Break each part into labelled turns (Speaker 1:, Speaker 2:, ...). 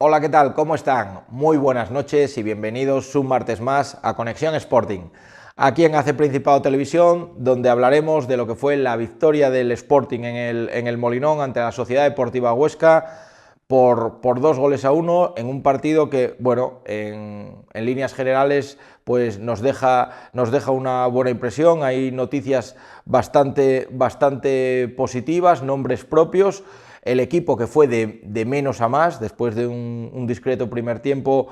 Speaker 1: Hola, ¿qué tal? ¿Cómo están? Muy buenas noches y bienvenidos un martes más a Conexión Sporting, aquí en AC Principado Televisión, donde hablaremos de lo que fue la victoria del Sporting en el Molinón ante la Sociedad Deportiva Huesca por 2 goles a 1 en un partido que, bueno, en líneas generales pues nos deja una buena impresión. Hay noticias bastante positivas, nombres propios. El equipo que fue de menos a más, después de un discreto primer tiempo,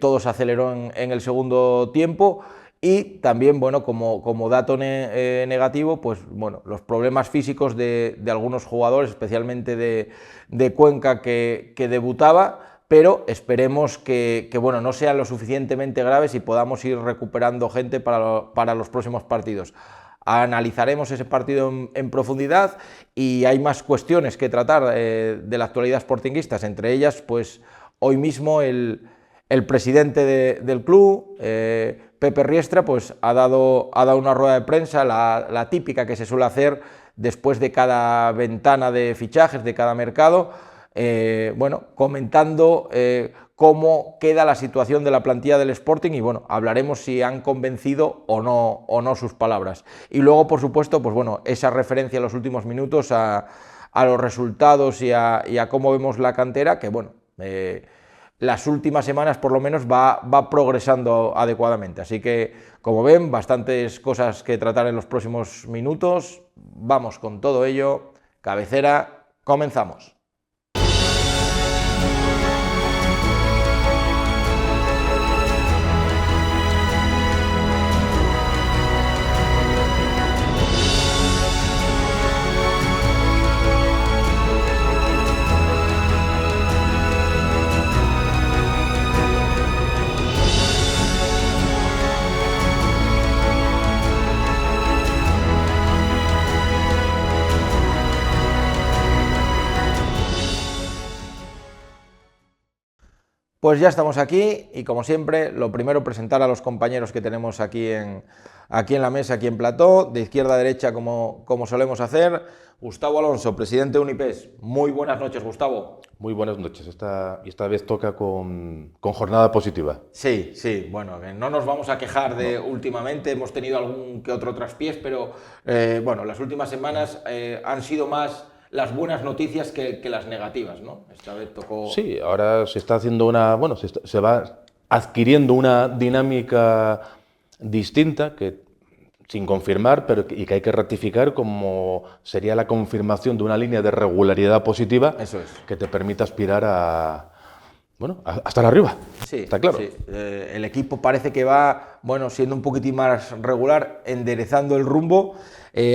Speaker 1: todo se aceleró en el segundo tiempo. Y también, bueno, como dato negativo, pues bueno, los problemas físicos de algunos jugadores, especialmente de Cuenca, que debutaba, pero esperemos que bueno, no sean lo suficientemente graves y podamos ir recuperando gente para los próximos partidos. Analizaremos ese partido en profundidad y hay más cuestiones que tratar de la actualidad sportinguistas, entre ellas, pues hoy mismo el presidente del club, Pepe Riestra, pues ha dado una rueda de prensa, la típica que se suele hacer después de cada ventana de fichajes, de cada mercado, bueno, comentando cómo queda la situación de la plantilla del Sporting y bueno, hablaremos si han convencido o no sus palabras. Y luego, por supuesto, pues bueno, esa referencia en los últimos minutos a los resultados y a cómo vemos la cantera, que bueno, las últimas semanas por lo menos va progresando adecuadamente. Así que, como ven, bastantes cosas que tratar en los próximos minutos. Vamos con todo ello. Cabecera, comenzamos. Pues ya estamos aquí y como siempre, lo primero presentar a los compañeros que tenemos aquí en la mesa, aquí en plató, de izquierda a derecha como solemos hacer. Gustavo Alonso, presidente de Unipes. Muy buenas noches, Gustavo.
Speaker 2: Muy buenas noches. Esta vez toca con jornada positiva.
Speaker 1: Sí, bueno, no nos vamos a quejar de
Speaker 2: No.
Speaker 1: últimamente, hemos tenido algún que otro traspiés, pero bueno, las últimas semanas han sido más las buenas noticias que las negativas, ¿no? Esta vez tocó...
Speaker 2: Sí, ahora se está haciendo se va adquiriendo una dinámica distinta sin confirmar, pero que hay que ratificar como sería la confirmación de una línea de regularidad positiva.
Speaker 1: Eso es.
Speaker 2: Que te permita aspirar a estar arriba.
Speaker 1: Sí,
Speaker 2: está claro.
Speaker 1: sí. El equipo parece que va, bueno, siendo un poquitín más regular, enderezando el rumbo.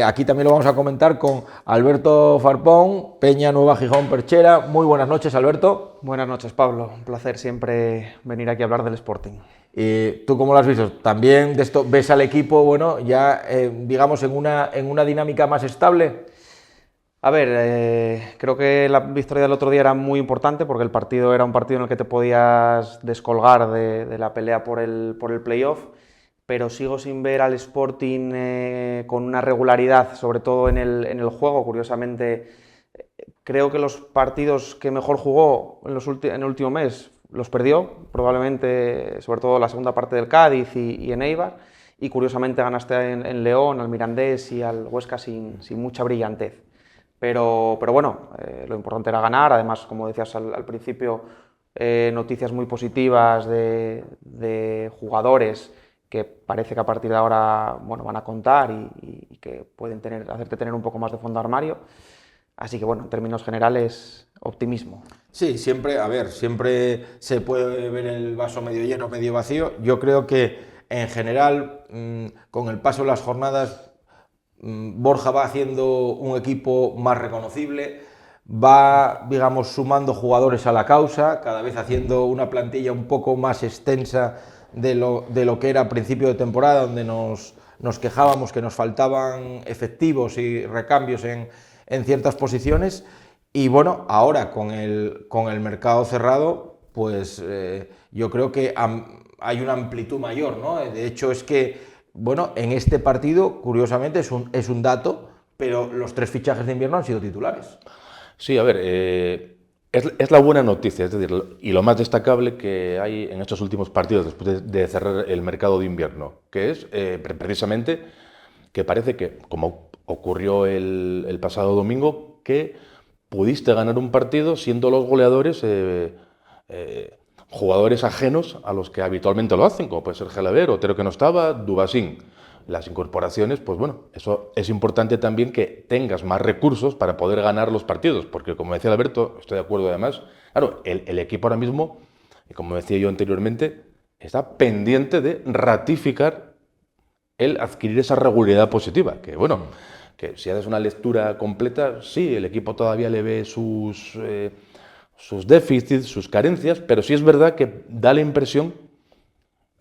Speaker 1: Aquí también lo vamos a comentar con Alberto Farpón, Peña Nueva Gijón Perchera. Muy buenas noches, Alberto.
Speaker 3: Buenas noches, Pablo. Un placer siempre venir aquí a hablar del Sporting.
Speaker 1: ¿Tú cómo lo has visto? ¿También de esto ves al equipo, bueno, ya digamos en una dinámica más estable?
Speaker 3: A ver, creo que la victoria del otro día era muy importante porque el partido era un partido en el que te podías descolgar de la pelea por el playoff, pero sigo sin ver al Sporting con una regularidad, sobre todo en el juego. Curiosamente, creo que los partidos que mejor jugó en el último mes los perdió, probablemente, sobre todo la segunda parte del Cádiz y en Eibar, y curiosamente ganaste en León, al Mirandés y al Huesca sin mucha brillantez. Pero bueno, lo importante era ganar. Además, como decías al principio, noticias muy positivas de jugadores que parece que a partir de ahora, bueno, van a contar y que pueden hacerte tener un poco más de fondo de armario. Así que bueno, en términos generales, optimismo.
Speaker 1: Sí, siempre, a ver, siempre se puede ver el vaso medio lleno, medio vacío. Yo creo que en general, con el paso de las jornadas, Borja va haciendo un equipo más reconocible, va, digamos, sumando jugadores a la causa, cada vez haciendo una plantilla un poco más extensa de lo que era a principio de temporada, donde nos quejábamos que nos faltaban efectivos y recambios en ciertas posiciones. Y bueno, ahora con el mercado cerrado, pues yo creo que hay una amplitud mayor, ¿no? De hecho, es que bueno, en este partido, curiosamente, es un dato, pero los 3 fichajes de invierno han sido titulares.
Speaker 2: Sí, a ver, Es la buena noticia, es decir, y lo más destacable que hay en estos últimos partidos después de cerrar el mercado de invierno, que es precisamente que parece que, como ocurrió el pasado domingo, que pudiste ganar un partido siendo los goleadores jugadores ajenos a los que habitualmente lo hacen, como puede ser Gelaber, Otero que no estaba, Dubasín. Las incorporaciones, pues bueno, eso es importante también que tengas más recursos para poder ganar los partidos, porque como decía Alberto, estoy de acuerdo además, claro, el equipo ahora mismo, y como decía yo anteriormente, está pendiente de ratificar el adquirir esa regularidad positiva, que bueno, que si haces una lectura completa, sí, el equipo todavía le ve sus déficits, sus carencias, pero sí es verdad que da la impresión,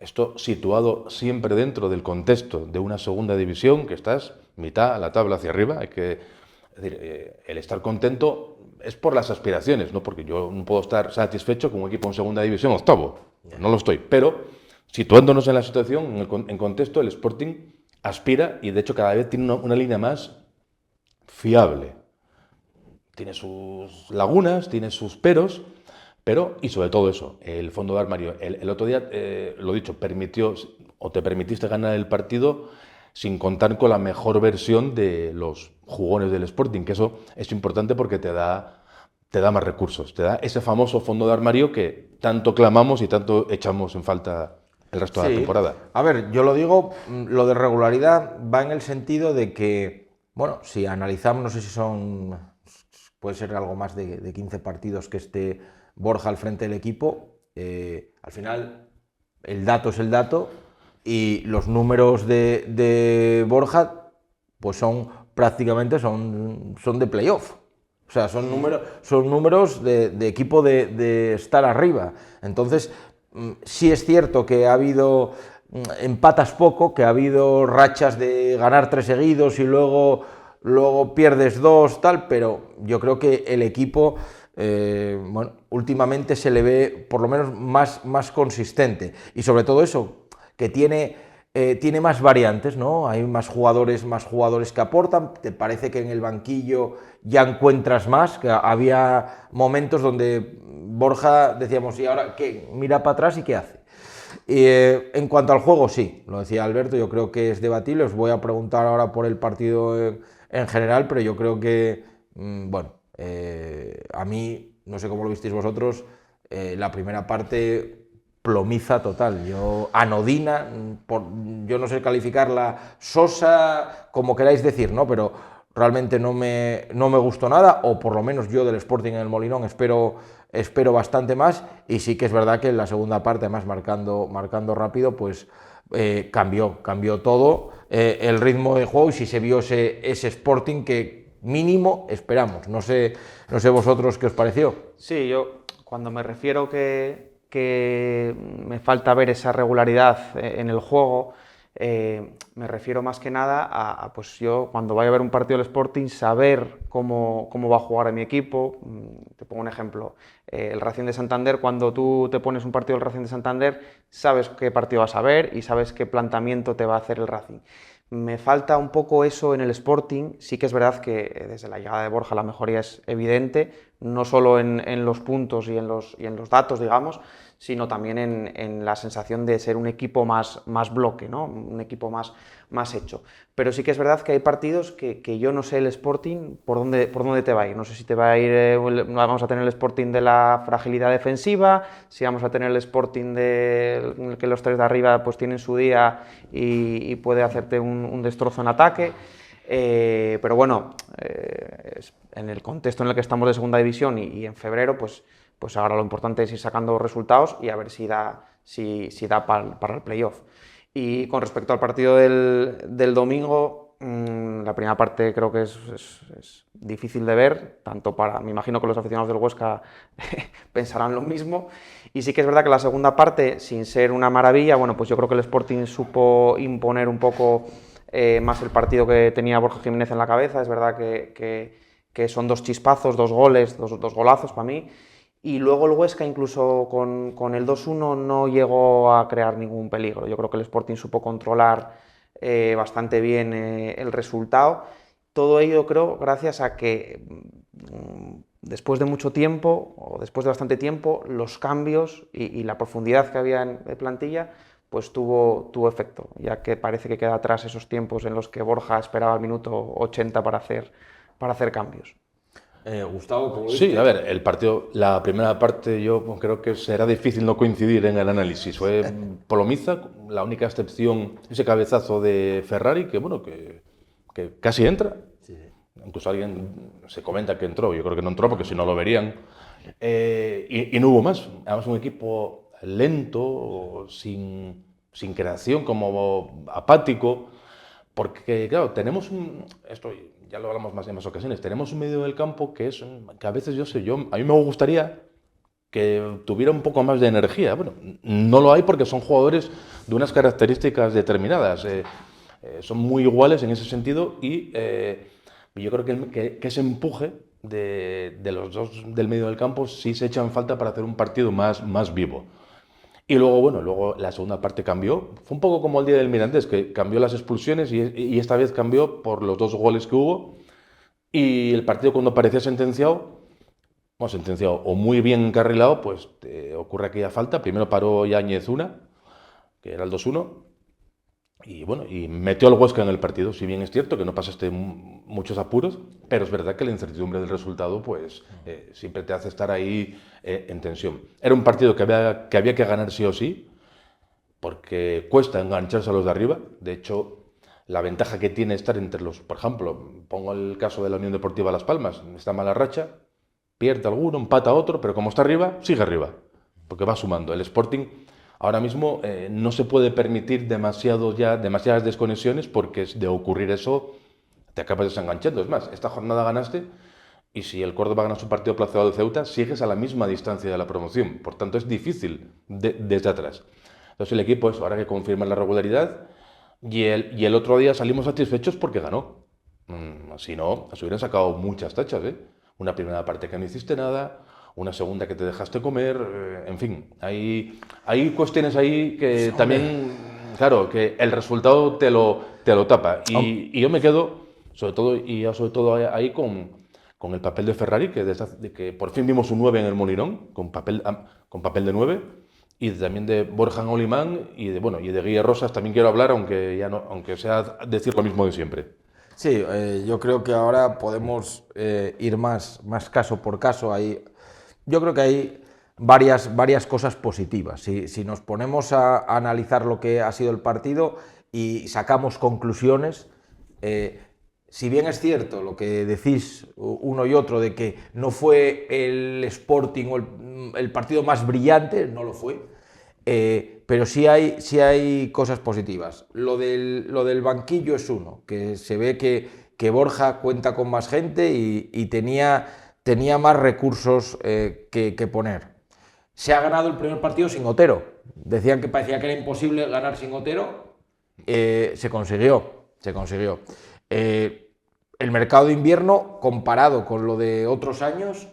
Speaker 2: esto situado siempre dentro del contexto de una segunda división, que estás mitad a la tabla hacia arriba, es decir, el estar contento es por las aspiraciones, no porque yo no puedo estar satisfecho con un equipo en segunda división octavo, no lo estoy, pero situándonos en la situación, en contexto, el Sporting aspira y de hecho cada vez tiene una línea más fiable. Tiene sus lagunas, tiene sus peros, y sobre todo eso, el fondo de armario. El otro día, lo dicho, te permitiste ganar el partido sin contar con la mejor versión de los jugones del Sporting, que eso es importante porque te da más recursos, te da ese famoso fondo de armario que tanto clamamos y tanto echamos en falta el resto de la temporada.
Speaker 1: A ver, yo lo digo, lo de regularidad va en el sentido de que, bueno, si analizamos, no sé si puede ser algo más de 15 partidos que esté Borja al frente del equipo, al final el dato es el dato y los números de Borja pues son prácticamente son de playoff. O sea, son números de equipo de estar arriba. Entonces, sí es cierto que ha habido empatas poco, que ha habido rachas de ganar 3 seguidos y luego pierdes 2, tal, pero yo creo que el equipo, bueno, últimamente se le ve por lo menos más consistente. Y sobre todo eso, que tiene más variantes, ¿no? Hay más jugadores que aportan. Te parece que en el banquillo ya encuentras más, que había momentos donde Borja decíamos, ¿y ahora qué? Mira para atrás y ¿qué hace? En cuanto al juego, sí, lo decía Alberto, yo creo que es debatible. Os voy a preguntar ahora por el partido en general, pero yo creo que, bueno, a mí, no sé cómo lo visteis vosotros, la primera parte plomiza total, anodina, yo no sé calificarla, sosa, como queráis decir, ¿no? Pero realmente no me gustó nada, o por lo menos yo del Sporting en el Molinón espero bastante más, y sí que es verdad que en la segunda parte, además marcando rápido, pues cambió todo, el ritmo de juego, y sí se vio ese Sporting que mínimo esperamos. No sé vosotros qué os pareció.
Speaker 3: Sí, yo cuando me refiero que me falta ver esa regularidad en el juego, me refiero más que nada a pues yo cuando vaya a ver un partido del Sporting saber cómo va a jugar a mi equipo. Te pongo un ejemplo, el Racing de Santander, cuando tú te pones un partido del Racing de Santander, sabes qué partido vas a ver y sabes qué planteamiento te va a hacer el Racing. Me falta un poco eso en el Sporting. Sí que es verdad que desde la llegada de Borja la mejoría es evidente, no solo en los puntos y en los datos, digamos, sino también en la sensación de ser un equipo más bloque, ¿no? Un equipo más hecho. Pero sí que es verdad que hay partidos que yo no sé el Sporting por dónde te va a ir. No sé si te va a ir, vamos a tener el Sporting de la fragilidad defensiva, si vamos a tener el Sporting de que los tres de arriba pues tienen su día y puede hacerte un destrozo en ataque. Pero bueno, en el contexto en el que estamos de segunda división y en febrero, pues ahora lo importante es ir sacando resultados y a ver si da para el playoff. Y con respecto al partido del domingo, la primera parte creo que es difícil de ver, me imagino que los aficionados del Huesca pensarán lo mismo. Y sí que es verdad que la segunda parte, sin ser una maravilla, bueno, pues yo creo que el Sporting supo imponer un poco más el partido que tenía Borja Jiménez en la cabeza. Es verdad que son 2 chispazos, 2 goles, dos golazos para mí. Y luego el Huesca, incluso con el 2-1, no llegó a crear ningún peligro. Yo creo que el Sporting supo controlar bastante bien el resultado. Todo ello, creo, gracias a que después de mucho tiempo, o después de bastante tiempo, los cambios y la profundidad que había en plantilla, pues tuvo efecto, ya que parece que queda atrás esos tiempos en los que Borja esperaba al minuto 80 para hacer cambios.
Speaker 1: Gustavo, ¿cómo
Speaker 2: Sí,
Speaker 1: viste?
Speaker 2: a ver, el partido, la primera parte yo creo que será difícil no coincidir en el análisis. Fue polomiza, la única excepción, ese cabezazo de Ferrari, que bueno, que casi entra. Incluso alguien se comenta que entró, yo creo que no entró porque si no lo verían. Y no hubo más. Además, un equipo lento, sin creación, como apático. Porque, claro, tenemos esto ya lo hablamos más en más ocasiones, tenemos un medio del campo que a veces a mí me gustaría que tuviera un poco más de energía. Bueno, no lo hay porque son jugadores de unas características determinadas. Son muy iguales en ese sentido y yo creo que ese empuje de los dos del medio del campo sí se echan falta para hacer un partido más vivo. Y luego, bueno, luego la segunda parte cambió. Fue un poco como el día del Mirandés, que cambió las expulsiones y esta vez cambió por los 2 goles que hubo. Y el partido cuando parecía sentenciado, bueno, sentenciado o muy bien encarrilado, pues ocurre aquella falta. Primero paró Yáñez una, que era el 2-1. Y bueno, y metió al Huesca en el partido. Si bien es cierto que no pasaste muchos apuros, pero es verdad que la incertidumbre del resultado pues siempre te hace estar ahí en tensión. Era un partido que había que ganar sí o sí, porque cuesta engancharse a los de arriba. De hecho, la ventaja que tiene estar entre los, por ejemplo, pongo el caso de la Unión Deportiva Las Palmas, está mala racha, pierde alguno, empata otro, pero como está arriba, sigue arriba, porque va sumando. El Sporting ahora mismo no se puede permitir demasiadas desconexiones porque de ocurrir eso te acabas desenganchando. Es más, esta jornada ganaste y si el Córdoba gana su partido aplazado del Ceuta, sigues a la misma distancia de la promoción. Por tanto, es difícil desde atrás. Entonces el equipo, ahora que confirma la regularidad y el otro día salimos satisfechos porque ganó. Si no, se hubieran sacado muchas tachas, ¿eh? Una primera parte que no hiciste nada, una segunda que te dejaste comer, en fin, hay cuestiones ahí que también, claro, que el resultado te lo tapa. Y yo me quedo, sobre todo ahí con el papel de Ferrari, de que por fin vimos un 9 en el Molinón, con papel de 9, y también de Borja Olimán y de Guille Rosas también quiero hablar, aunque sea decir lo mismo de siempre.
Speaker 1: Sí, yo creo que ahora podemos ir más caso por caso. Yo creo que hay varias cosas positivas. Si nos ponemos a analizar lo que ha sido el partido y sacamos conclusiones, si bien es cierto lo que decís uno y otro de que no fue el Sporting o el partido más brillante, no lo fue, pero sí hay cosas positivas. Lo del banquillo es uno, que se ve que Borja cuenta con más gente y tenía más recursos que poner. Se ha ganado el primer partido sin Otero. Decían que parecía que era imposible ganar sin Otero. Se consiguió. El mercado de invierno, comparado con lo de otros años,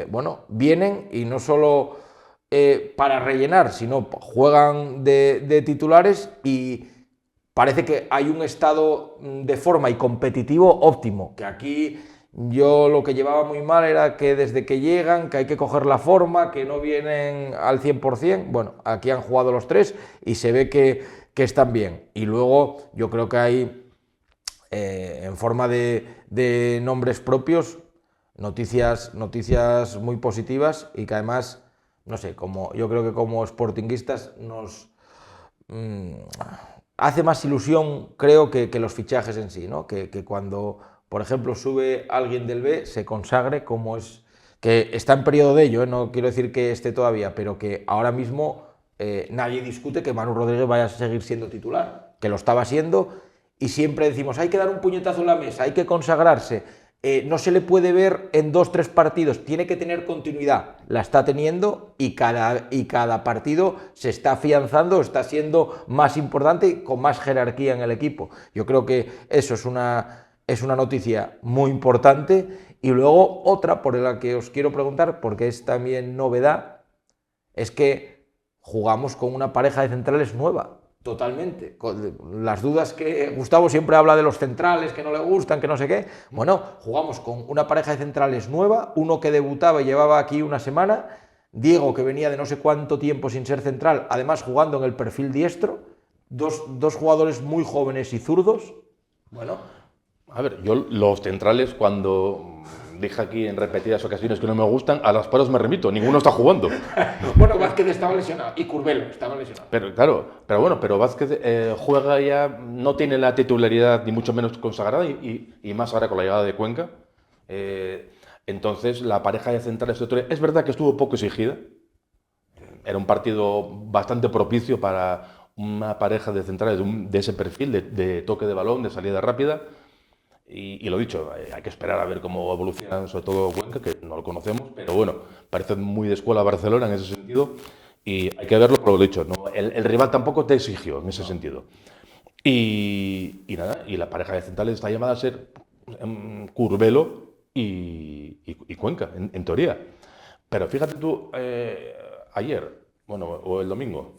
Speaker 1: bueno, vienen y no solo para rellenar, sino juegan de titulares y parece que hay un estado de forma y competitivo óptimo, que aquí yo lo que llevaba muy mal era que desde que llegan, que hay que coger la forma, que no vienen al 100%, bueno, aquí han jugado los tres y se ve que están bien. Y luego yo creo que hay, en forma de nombres propios, noticias muy positivas y que además, no sé, yo creo que como sportinguistas nos hace más ilusión, creo, que los fichajes en sí, ¿no? Que cuando, por ejemplo, sube alguien del B, se consagre como es, que está en periodo de ello, ¿eh? No quiero decir que esté todavía, pero que ahora mismo nadie discute que Manu Rodríguez vaya a seguir siendo titular, que lo estaba siendo, y siempre decimos, hay que dar un puñetazo en la mesa, hay que consagrarse. No se le puede ver en 2-3 partidos, tiene que tener continuidad, la está teniendo y cada partido se está afianzando, está siendo más importante y con más jerarquía en el equipo. Yo creo que eso es una noticia muy importante. Y luego otra por la que os quiero preguntar, porque es también novedad, es que jugamos con una pareja de centrales nueva. Totalmente. Con las dudas que Gustavo siempre habla de los centrales, que no le gustan, que no sé qué. Bueno, jugamos con una pareja de centrales nueva, uno que debutaba y llevaba aquí una semana, Diego, que venía de no sé cuánto tiempo sin ser central, además jugando en el perfil diestro, dos jugadores muy jóvenes y zurdos. Bueno,
Speaker 2: A ver, yo los centrales, cuando dije aquí en repetidas ocasiones que no me gustan, a las palos me remito, ninguno está jugando.
Speaker 1: bueno, Vázquez estaba lesionado y Curbelo estaba lesionado.
Speaker 2: Pero claro, pero Vázquez juega ya, no tiene la titularidad ni mucho menos consagrada y más ahora con la llegada de Cuenca. Entonces la pareja de centrales de Toria, es verdad que estuvo poco exigida. Era un partido bastante propicio para una pareja de centrales de ese perfil, de toque de balón, de salida rápida. Y lo dicho, hay que esperar a ver cómo evoluciona, sobre todo Cuenca, que no lo conocemos, pero bueno, parece muy de escuela Barcelona en ese sentido. Y hay que verlo por lo dicho, ¿no? El rival tampoco te exigió en ese sentido. Y nada, y la pareja de centrales está llamada a ser Curbelo y Cuenca, en teoría. Pero fíjate tú, ayer, bueno, o el domingo,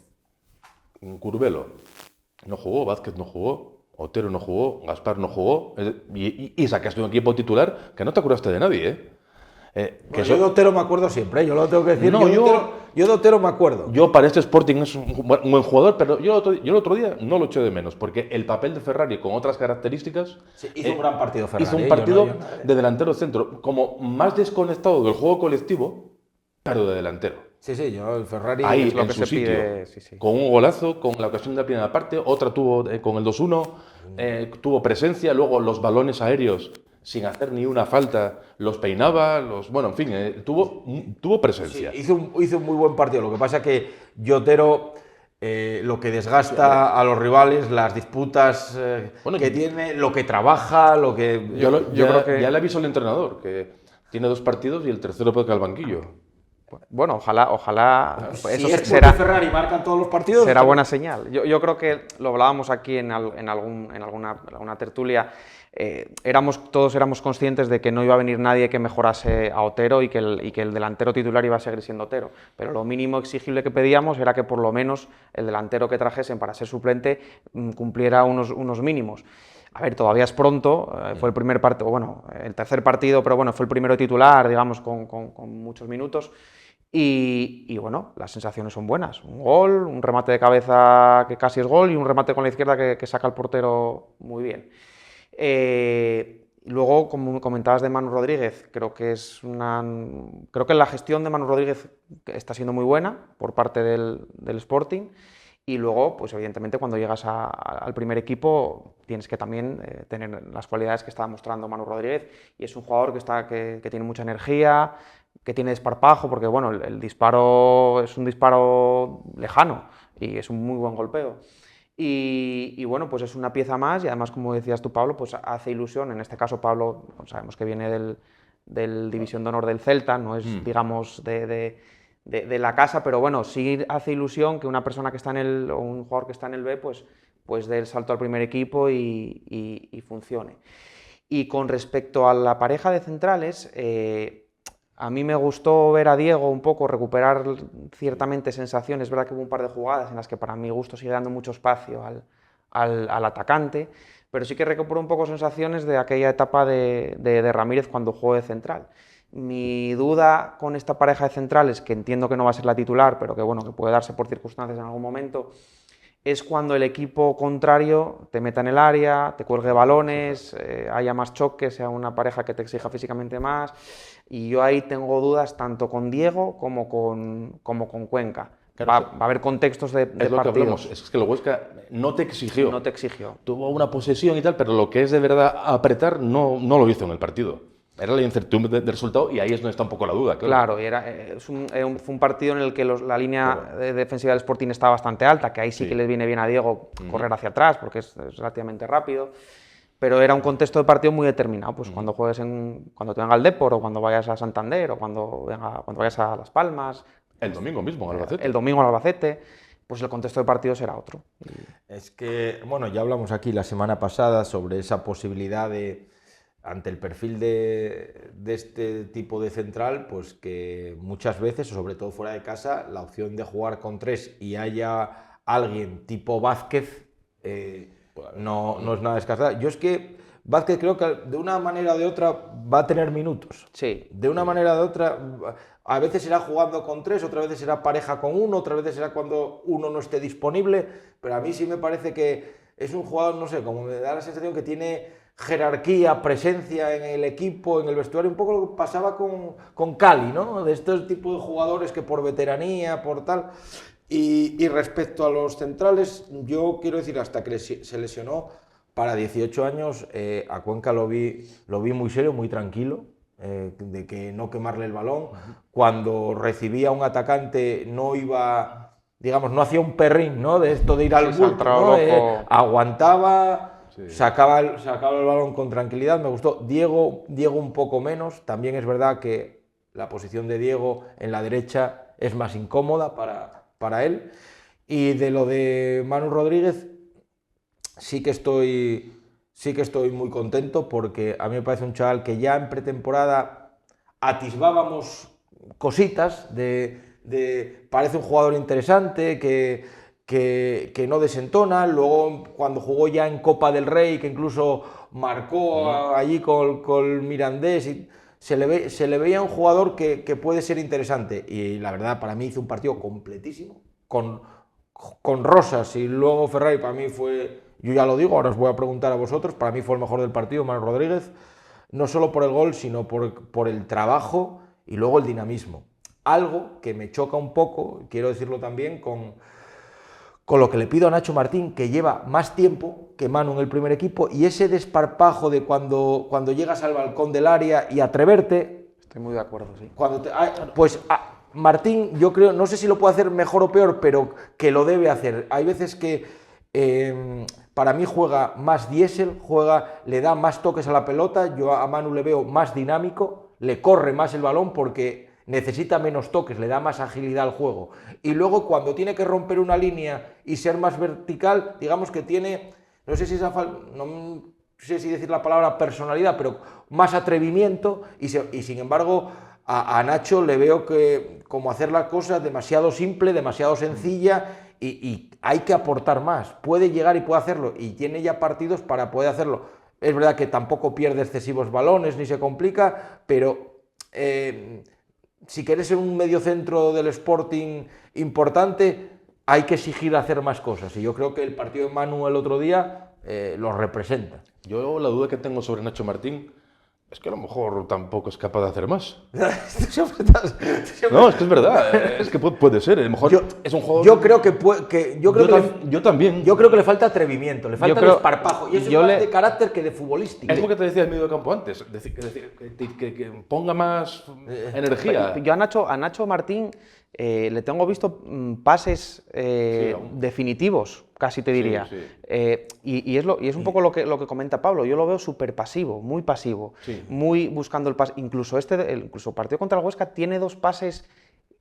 Speaker 2: Curbelo no jugó, Vázquez no jugó, Otero no jugó, Gaspar no jugó, y sacaste un equipo titular que no te acuerdas de nadie, ¿eh?
Speaker 1: Bueno, yo de Otero me acuerdo siempre, yo lo tengo que decir.
Speaker 2: No,
Speaker 1: yo de Otero me acuerdo.
Speaker 2: Yo para este Sporting es un buen jugador, pero yo el otro día no lo eché de menos, porque el papel de Ferrari con otras características...
Speaker 1: Sí, hizo un gran partido Ferrari.
Speaker 2: Hizo un partido de delantero centro, como más desconectado del juego colectivo, pero de delantero.
Speaker 1: Sí, yo el Ferrari
Speaker 2: Ahí,
Speaker 3: es lo
Speaker 2: en
Speaker 3: que
Speaker 2: su
Speaker 3: se
Speaker 2: sitio,
Speaker 3: pide, sí.
Speaker 2: con un golazo, con la ocasión de la primera parte, otra tuvo con el 2-1, tuvo presencia, luego los balones aéreos, sin hacer ni una falta, los peinaba, bueno, en fin, tuvo presencia.
Speaker 1: Sí, hizo un muy buen partido, lo que pasa es que Otero... lo que desgasta a los rivales, las disputas que tiene, lo que trabaja, lo que...
Speaker 2: Yo creo que... Ya le aviso al entrenador, que tiene 2 partidos y el tercero puede quedar al banquillo.
Speaker 3: Bueno, ojalá
Speaker 1: si
Speaker 3: eso
Speaker 1: es
Speaker 3: será
Speaker 1: Ferrari marcan todos los partidos...
Speaker 3: será buena señal. Yo creo que lo hablábamos aquí en alguna tertulia. Todos éramos conscientes de que no iba a venir nadie que mejorase a Otero y que el delantero titular iba a seguir siendo Otero. Pero lo mínimo exigible que pedíamos era que por lo menos el delantero que trajesen para ser suplente cumpliera unos mínimos. A ver, todavía es pronto, fue el primer partido, bueno, el tercer partido, pero bueno, fue el primero titular, digamos, con muchos minutos. Y bueno, las sensaciones son buenas. Un gol, un remate de cabeza que casi es gol y un remate con la izquierda que saca el portero muy bien. Luego, como comentabas de Manu Rodríguez, creo que la gestión de Manu Rodríguez está siendo muy buena por parte del Sporting. Y luego, pues evidentemente, cuando llegas al primer equipo, tienes que también tener las cualidades que está mostrando Manu Rodríguez. Y es un jugador que tiene mucha energía, que tiene desparpajo, porque bueno, el disparo es un disparo lejano y es un muy buen golpeo. Y bueno, pues es una pieza más y además, como decías tú, Pablo, pues hace ilusión. En este caso, Pablo, sabemos que viene del División de Honor del Celta, no es, digamos, de la casa, pero bueno, sí hace ilusión que una persona que está o un jugador que está en el B, pues dé el salto al primer equipo y funcione. Y con respecto a la pareja de centrales, a mí me gustó ver a Diego un poco recuperar ciertamente sensaciones. Es verdad que hubo un par de jugadas en las que para mi gusto sigue dando mucho espacio al atacante, pero sí que recuperó un poco sensaciones de aquella etapa de Ramírez cuando jugó de central. Mi duda con esta pareja de centrales, que entiendo que no va a ser la titular, pero que bueno, que puede darse por circunstancias en algún momento, es cuando el equipo contrario te meta en el área, te cuelgue balones, haya más choques, sea una pareja que te exija físicamente más. Y yo ahí tengo dudas tanto con Diego como con Cuenca. Va a haber contextos de
Speaker 2: es lo
Speaker 3: partidos.
Speaker 2: Que hablamos, es que el Huesca no te exigió.
Speaker 3: No te exigió.
Speaker 2: Tuvo una posesión y tal, pero lo que es de verdad apretar no lo hizo en el partido. Era la incertidumbre del resultado y ahí es donde está un poco la duda.
Speaker 3: Claro, y fue un partido en el que la línea defensiva del Sporting está bastante alta, que ahí sí que les viene bien a Diego correr hacia atrás porque es relativamente rápido. Pero era un contexto de partido muy determinado, pues cuando juegues cuando te venga el Depor, o cuando vayas a Santander, o cuando vayas a Las Palmas.
Speaker 2: El domingo mismo, al Albacete.
Speaker 3: El domingo al Albacete, pues el contexto de partido será otro.
Speaker 1: Es que, bueno, ya hablamos aquí la semana pasada sobre esa posibilidad ante el perfil de este tipo de central, pues que muchas veces, sobre todo fuera de casa, la opción de jugar con 3 y haya alguien tipo Vázquez no es nada descartado. Yo es que Vázquez creo que de una manera o de otra va a tener minutos.
Speaker 3: Sí.
Speaker 1: De una manera o de otra, a veces será jugando con 3, otras veces será pareja con 1, otras veces será cuando uno no esté disponible, pero a mí sí me parece que es un jugador, no sé, como me da la sensación que tiene jerarquía, presencia en el equipo, en el vestuario, un poco lo que pasaba con Cali, ¿no? De estos tipos de jugadores que por veteranía, por tal. Y respecto a los centrales, yo quiero decir, hasta que se lesionó, para 18 años, a Cuenca lo vi muy serio, muy tranquilo, de que no quemarle el balón. Cuando recibía un atacante no iba, digamos, no hacía un perrín, ¿no? De esto de ir al bulto, ¿no? Aguantaba, sacaba el balón con tranquilidad, me gustó. Diego un poco menos, también es verdad que la posición de Diego en la derecha es más incómoda para él. Y de lo de Manu Rodríguez, sí que estoy muy contento, porque a mí me parece un chaval que ya en pretemporada atisbábamos cositas parece un jugador interesante, que no desentona. Luego cuando jugó ya en Copa del Rey, que incluso marcó allí con Mirandés, se le veía un jugador que puede ser interesante, y la verdad para mí hizo un partido completísimo, con Rosas y luego Ferrari. Para mí fue, yo ya lo digo, ahora os voy a preguntar a vosotros, para mí fue el mejor del partido, Manu Rodríguez, no solo por el gol, sino por el trabajo y luego el dinamismo. Algo que me choca un poco, quiero decirlo también, con lo que le pido a Nacho Martín, que lleva más tiempo que Manu en el primer equipo, y ese desparpajo de cuando llegas al balcón del área y atreverte.
Speaker 3: Estoy muy de acuerdo, sí.
Speaker 1: Martín, yo creo, no sé si lo puede hacer mejor o peor, pero que lo debe hacer. Hay veces que para mí juega más diésel, le da más toques a la pelota. Yo a Manu le veo más dinámico, le corre más el balón porque necesita menos toques, le da más agilidad al juego. Y luego cuando tiene que romper una línea y ser más vertical, digamos que tiene, no sé si decir la palabra personalidad, pero más atrevimiento, y sin embargo a Nacho le veo que como hacer las cosas demasiado simple, demasiado sencilla, y hay que aportar más. Puede llegar y puede hacerlo, y tiene ya partidos para poder hacerlo. Es verdad que tampoco pierde excesivos balones ni se complica, pero si quieres ser un mediocentro del Sporting importante, hay que exigir hacer más cosas, y yo creo que el partido de Manu el otro día lo representa.
Speaker 2: Yo la duda que tengo sobre Nacho Martín es que a lo mejor tampoco es capaz de hacer más. No, es que es verdad, es que puede ser, a lo mejor es un jugador...
Speaker 1: Yo
Speaker 2: también.
Speaker 1: Yo creo que le falta atrevimiento, le falta desparpajo, y eso es más de carácter que de futbolístico.
Speaker 2: Es lo que te decía el medio campo antes, que ponga más energía.
Speaker 3: Yo a Nacho Martín le tengo visto pases definitivos, casi te diría.
Speaker 2: Sí.
Speaker 3: Y es un poco lo que comenta Pablo. Yo lo veo súper pasivo, muy pasivo, muy buscando el pase. Incluso el partido contra el Huesca tiene 2 pases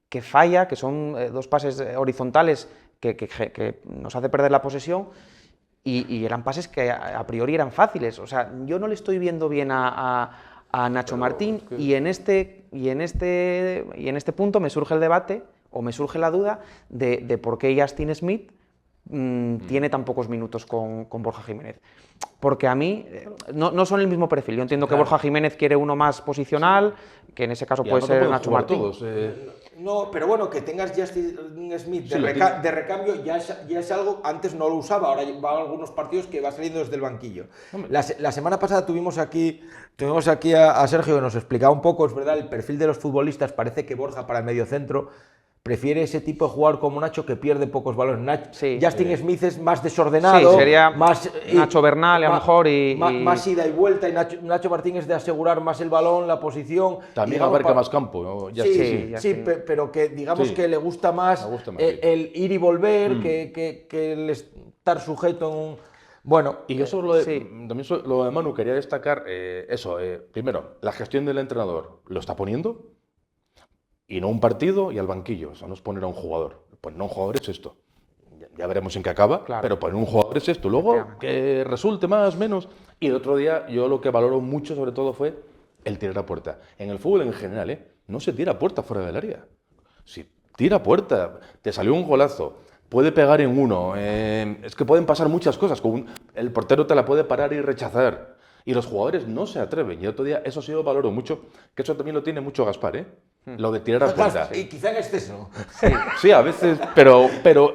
Speaker 3: que falla, que son 2 pases horizontales que nos hace perder la posesión, y eran pases que a priori eran fáciles. O sea, yo no le estoy viendo bien a Nacho Martín, y en este punto me surge el debate, o me surge la duda de por qué Justin Smith tiene tan pocos minutos con Borja Jiménez. Porque a mí no son el mismo perfil. Yo entiendo que Borja Jiménez quiere uno más posicional, que en ese caso puede ser Nacho Martín.
Speaker 2: Todos,
Speaker 1: No, pero bueno, que tengas Justin Smith de recambio ya es algo. Antes no lo usaba, ahora va a algunos partidos que va saliendo desde el banquillo. La semana pasada tuvimos aquí a Sergio, que nos explicaba un poco, es verdad, el perfil de los futbolistas. Parece que Borja, para el mediocentro, prefiere ese tipo de jugador como Nacho, que pierde pocos balones. Justin Smith es más desordenado.
Speaker 3: Sí, sería
Speaker 1: más,
Speaker 3: Nacho Bernal, a lo mejor.
Speaker 1: Más ida y vuelta, y Nacho Martín es de asegurar más el balón, la posición.
Speaker 2: También abarca más campo, ¿no?
Speaker 1: Sí, pero que digamos que le gusta más, el ir y volver, que el estar sujeto en un... Bueno,
Speaker 2: y yo también lo de Manu quería destacar primero, la gestión del entrenador lo está poniendo, y no un partido y al banquillo. O sea, no es poner a un jugador. Poner a un jugador es esto. Ya veremos en qué acaba, pero poner a un jugador es esto. Luego, que resulte más, menos. Y el otro día, yo lo que valoro mucho, sobre todo, fue el tirar a puerta. En el fútbol en general, no se tira a puerta fuera del área. Si tira a puerta, te salió un golazo, puede pegar en uno, es que pueden pasar muchas cosas, el portero te la puede parar y rechazar, y los jugadores no se atreven, y el otro día eso sí lo valoro mucho, que eso también lo tiene mucho Gaspar, lo de tirar a puerta.
Speaker 1: Y quizá en exceso.
Speaker 2: Sí, a veces, pero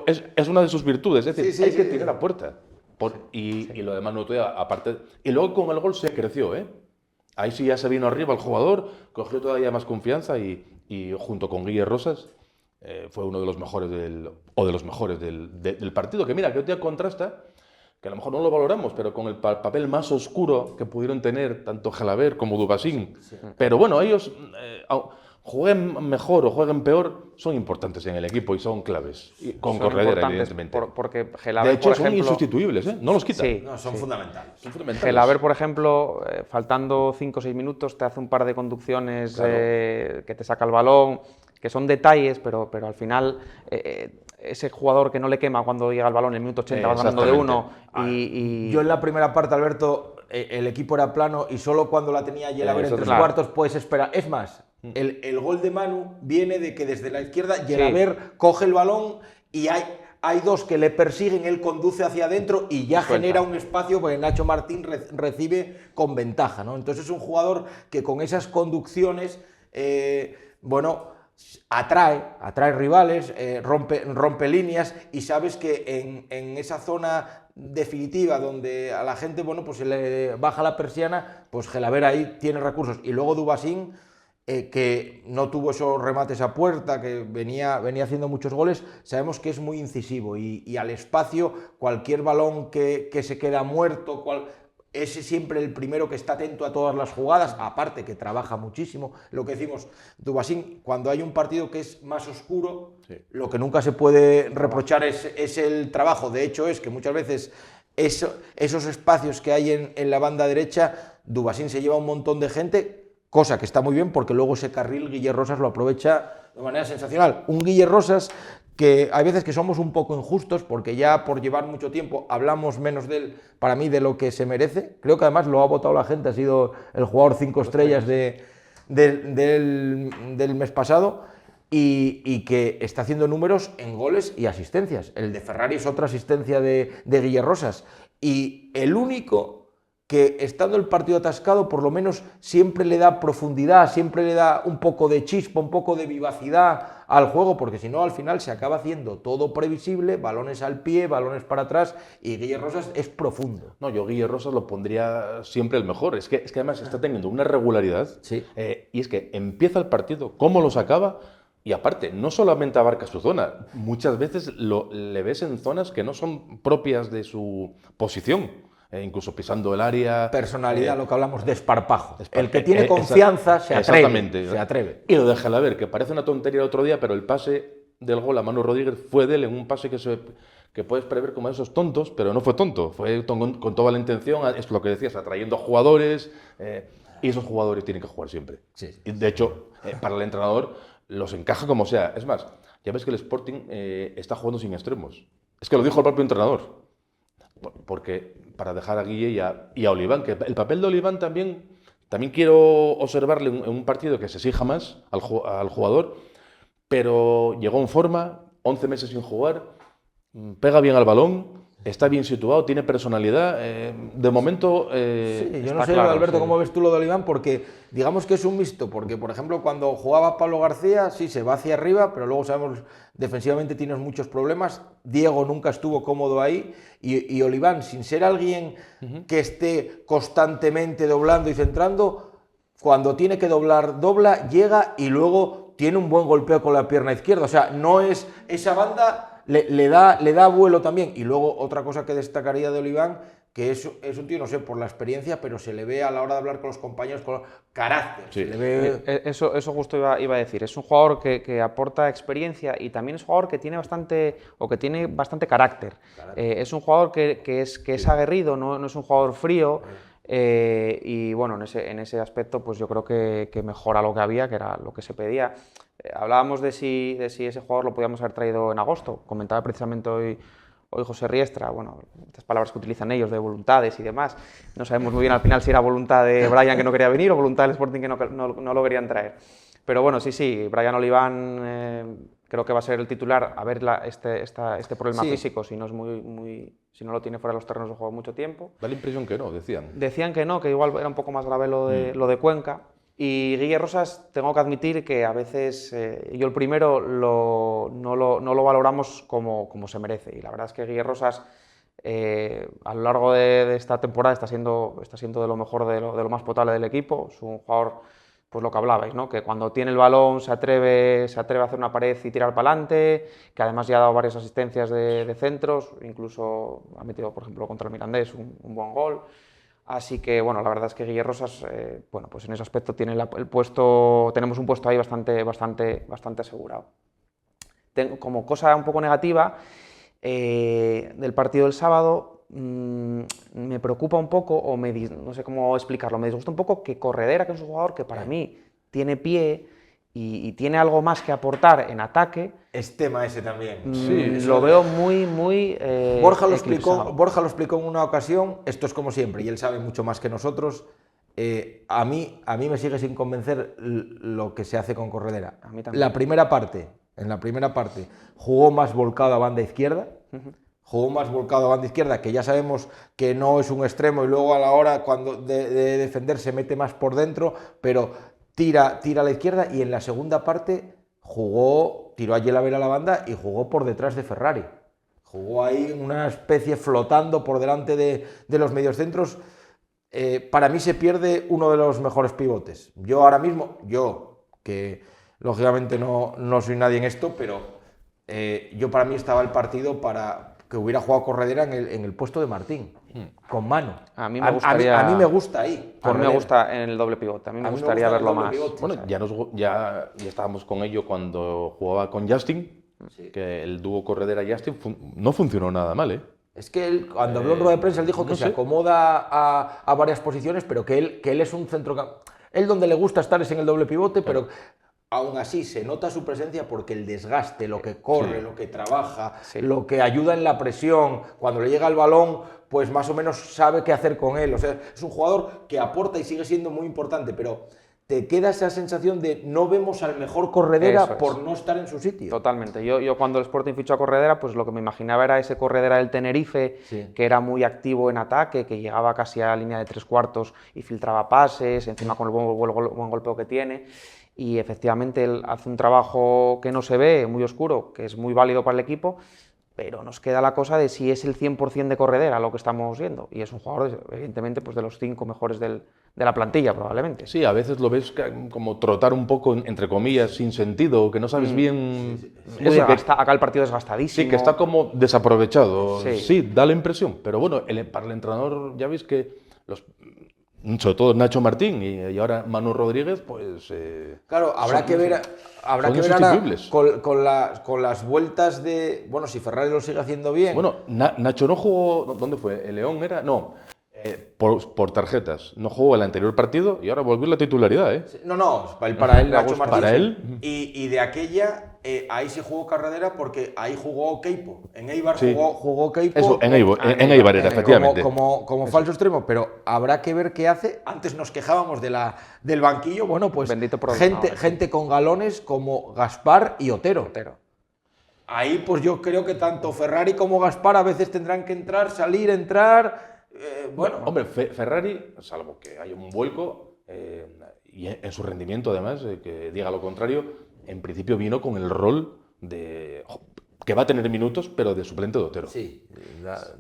Speaker 2: es una de sus virtudes, es decir, hay que tirar a puerta. Y lo demás no te aparte. Y luego con el gol se creció, Ahí sí ya se vino arriba el jugador, cogió todavía más confianza y junto con Guille Rosas fue uno de los mejores del partido. Que mira, que hoy día contrasta, que a lo mejor no lo valoramos, pero con el papel más oscuro que pudieron tener tanto Gelabert como Dubasín. Pero bueno, ellos, jueguen mejor o jueguen peor, son importantes en el equipo y son claves. Con Corredera, evidentemente.
Speaker 3: Porque Gelabert,
Speaker 2: de hecho,
Speaker 3: por
Speaker 2: son
Speaker 3: ejemplo,
Speaker 2: insustituibles, no los quitan.
Speaker 3: Sí,
Speaker 1: No, son fundamentales.
Speaker 2: Son fundamentales.
Speaker 3: Gelabert, por ejemplo, faltando 5 o 6 minutos, te hace un par de conducciones que te saca el balón, que son detalles, pero al final ese jugador que no le quema cuando llega el balón en el minuto 80 vas ganando de 1 y...
Speaker 1: Yo en la primera parte, Alberto, el equipo era plano y solo cuando la tenía Gelabert en 3 cuartos puedes esperar. Es más, el gol de Manu viene de que desde la izquierda Gelabert coge el balón y hay dos que le persiguen, él conduce hacia adentro y ya genera un espacio porque Nacho Martín recibe con ventaja, ¿no? Entonces es un jugador que con esas conducciones, atrae rivales, rompe líneas y sabes que en esa zona definitiva donde a la gente, pues se le baja la persiana, pues Gelabert ahí tiene recursos. Y luego Dubasín, que no tuvo esos remates a puerta, que venía haciendo muchos goles, sabemos que es muy incisivo y al espacio, cualquier balón que se queda muerto, es siempre el primero que está atento a todas las jugadas, aparte que trabaja muchísimo. Lo que decimos, Dubasín, cuando hay un partido que es más oscuro, lo que nunca se puede reprochar es el trabajo. De hecho, es que muchas veces esos espacios que hay en la banda derecha, Dubasín se lleva un montón de gente, cosa que está muy bien porque luego ese carril Guille Rosas lo aprovecha de manera sensacional. Un Guille Rosas que hay veces que somos un poco injustos porque ya por llevar mucho tiempo hablamos menos de él, para mí, de lo que se merece. Creo que además lo ha votado la gente, ha sido el jugador 5 estrellas del mes pasado y que está haciendo números en goles y asistencias. El de Ferrari es otra asistencia de Guille Rosas y el único que estando el partido atascado por lo menos siempre le da profundidad, siempre le da un poco de chispa, un poco de vivacidad al juego, porque si no al final se acaba haciendo todo previsible, balones al pie, balones para atrás, y Guille Rosas es profundo.
Speaker 2: No, yo Guille Rosas lo pondría siempre el mejor, es que además está teniendo una regularidad, y es que empieza el partido, cómo los acaba, y aparte, no solamente abarca su zona, muchas veces le ves en zonas que no son propias de su posición. Incluso pisando el área.
Speaker 1: Personalidad, lo que hablamos, desparpajo. El que tiene confianza se atreve.
Speaker 2: Exactamente.
Speaker 1: Se atreve.
Speaker 2: Y lo de Gelabert, que parece una tontería el otro día, pero el pase del gol a Manu Rodríguez fue de él en un pase que puedes prever como esos tontos, pero no fue tonto. Fue con toda la intención, es lo que decías, atrayendo jugadores. Y esos jugadores tienen que jugar siempre.
Speaker 1: Sí.
Speaker 2: Y de hecho, para el entrenador, los encaja como sea. Es más, ya ves que el Sporting está jugando sin extremos. Es que lo dijo el propio entrenador. Porque para dejar a Guille y a Oliván, que el papel de Oliván también quiero observarle en un partido que se exija más al jugador, pero llegó en forma, 11 meses sin jugar, pega bien al balón, está bien situado, tiene personalidad, de momento...
Speaker 1: yo no sé, claro, Alberto, cómo ves tú lo de Oliván, porque digamos que es un mixto, porque por ejemplo cuando jugaba Pablo García, sí se va hacia arriba, pero luego sabemos defensivamente tienes muchos problemas, Diego nunca estuvo cómodo ahí, y Oliván, sin ser alguien que esté constantemente doblando y centrando, cuando tiene que doblar, dobla, llega y luego tiene un buen golpeo con la pierna izquierda, o sea, no es esa banda... Le da vuelo también. Y luego otra cosa que destacaría de Oliván, que es un tío, no sé, por la experiencia, pero se le ve a la hora de hablar con los compañeros con carácter.
Speaker 2: Sí.
Speaker 1: Se le ve...
Speaker 3: Eso justo iba a decir. Es un jugador que aporta experiencia y también es un jugador que tiene bastante carácter. Es un jugador que es aguerrido, no es un jugador frío. Y bueno, en ese aspecto pues yo creo que mejora lo que había, que era lo que se pedía. Hablábamos de si ese jugador lo podíamos haber traído en agosto. Comentaba precisamente hoy José Riestra, bueno, estas palabras que utilizan ellos de voluntades y demás. No sabemos muy bien al final si era voluntad de Brian que no quería venir o voluntad del Sporting que no lo querían traer. Pero bueno, sí, Brian Oliván creo que va a ser el titular, a ver este problema
Speaker 1: Sí.
Speaker 3: físico, si no, si no lo tiene fuera de los terrenos de juego mucho tiempo.
Speaker 2: Da la impresión que no, decían.
Speaker 3: Decían que no, que igual era un poco más grave lo de Cuenca. Y Guille Rosas, tengo que admitir que a veces yo el primero no lo valoramos como se merece. Y la verdad es que Guille Rosas a lo largo de esta temporada está siendo de lo mejor, de lo más potable del equipo. Es un jugador, pues lo que hablabais, ¿no? Que cuando tiene el balón se atreve a hacer una pared y tirar para adelante, que además ya ha dado varias asistencias de centros, incluso ha metido, por ejemplo, contra el Mirandés un buen gol. Así que, bueno, la verdad es que Guille Rosas, bueno, pues en ese aspecto tiene tenemos un puesto ahí bastante asegurado. Como cosa un poco negativa del partido del sábado, me preocupa un poco, no sé cómo explicarlo, me disgusta un poco que Corredera, que es un jugador que para mí tiene pie y tiene algo más que aportar en ataque.
Speaker 1: Es tema ese también.
Speaker 3: Lo veo muy
Speaker 1: Borja lo
Speaker 3: eclipsado.
Speaker 1: explicó en una ocasión, esto es como siempre, y él sabe mucho más que nosotros. A mí me sigue sin convencer lo que se hace con Corredera.
Speaker 3: A mí también.
Speaker 1: En la primera parte jugó más volcado a banda izquierda, que ya sabemos que no es un extremo, y luego a la hora de defender se mete más por dentro, pero tira a la izquierda, y en la segunda parte tiró a Yelavera a la banda y jugó por detrás de Ferrari. Jugó ahí en una especie flotando por delante de los mediocentros. Para mí se pierde uno de los mejores pivotes. Yo ahora mismo, que lógicamente no soy nadie en esto, pero para mí estaba el partido para que hubiera jugado Corredera en el puesto de Martín, con Manu.
Speaker 3: A mí me gustaría...
Speaker 1: A mí me gusta ahí.
Speaker 3: A mí me gusta en el doble pivote, a mí me gustaría verlo más.
Speaker 1: Pivote,
Speaker 2: Bueno, ya estábamos con ello cuando jugaba con Justin, que el dúo Corredera-Justin no funcionó nada mal, ¿eh?
Speaker 1: Es que él, cuando habló en rueda de prensa, él dijo que se acomoda a varias posiciones, pero que él es un centrocampista. Él donde le gusta estar es en el doble pivote, pero aún así se nota su presencia porque el desgaste, lo que corre, lo que trabaja, lo que ayuda en la presión, cuando le llega el balón, pues más o menos sabe qué hacer con él. O sea, es un jugador que aporta y sigue siendo muy importante, pero te queda esa sensación de no vemos al mejor Corredera por no estar en su sitio.
Speaker 3: Totalmente. Yo cuando el Sporting fichó a Corredera, pues lo que me imaginaba era ese Corredera del Tenerife, que era muy activo en ataque, que llegaba casi a la línea de 3/4 y filtraba pases, encima con el buen golpeo que tiene. Y efectivamente él hace un trabajo que no se ve, muy oscuro, que es muy válido para el equipo, pero nos queda la cosa de si es el 100% de Corredera lo que estamos viendo. Y es un jugador, evidentemente, pues de los 5 mejores de la plantilla, probablemente.
Speaker 2: Sí, a veces lo ves como trotar un poco, entre comillas, sin sentido, que no sabes bien...
Speaker 3: Acá el partido desgastadísimo.
Speaker 2: Sí, que está como desaprovechado.
Speaker 3: Sí.
Speaker 2: Sí, da la impresión. Pero bueno, para el entrenador ya veis que sobre todo Nacho Martín y ahora Manu Rodríguez, pues...
Speaker 1: Claro, habrá que ver ahora con las vueltas de... Bueno, si Ferrari lo sigue haciendo bien...
Speaker 2: Bueno, Nacho no jugó... ¿Dónde fue? ¿El León era? No, por tarjetas. No jugó el anterior partido y ahora volvió la titularidad, ¿eh?
Speaker 1: No, para él, Nacho Martín.
Speaker 2: Para él.
Speaker 1: Y de aquella, ahí sí jugó Corredera porque ahí jugó Queipo. En Eibar jugó Queipo.
Speaker 2: Eso, en Eibar era, efectivamente.
Speaker 1: Como falso extremo, pero habrá que ver qué hace. Antes nos quejábamos del banquillo. Bueno, pues gente con galones como Gaspar y Otero. Ahí pues yo creo que tanto Ferrari como Gaspar a veces tendrán que entrar, salir, entrar...
Speaker 2: Bueno, hombre, Ferrari, salvo que haya un vuelco, y en su rendimiento además, que diga lo contrario, en principio vino con el rol que va a tener minutos, pero de suplente de Otero.
Speaker 1: Sí.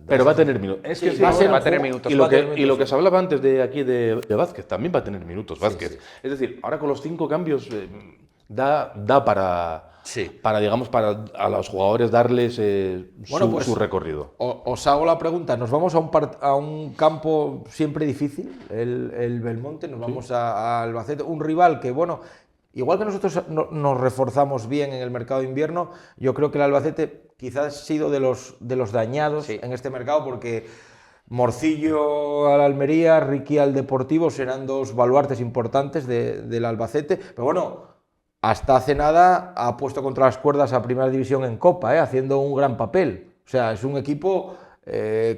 Speaker 2: Pero va a tener minutos. Es que
Speaker 3: va a tener minutos.
Speaker 2: Y lo que se hablaba antes de aquí de Vázquez, también va a tener minutos Vázquez. Es decir, ahora con los 5 cambios da para... digamos, para a los jugadores darles su recorrido.
Speaker 1: Os hago la pregunta, nos vamos a un campo siempre difícil, el Belmonte, nos vamos a Albacete, un rival que, bueno, igual que nosotros nos reforzamos bien en el mercado de invierno, yo creo que el Albacete quizás ha sido de los dañados en este mercado, porque Morcillo al Almería, Riqui al Deportivo serán 2 baluartes importantes del Albacete, pero bueno... Hasta hace nada ha puesto contra las cuerdas a Primera División en Copa, haciendo un gran papel. O sea, es un equipo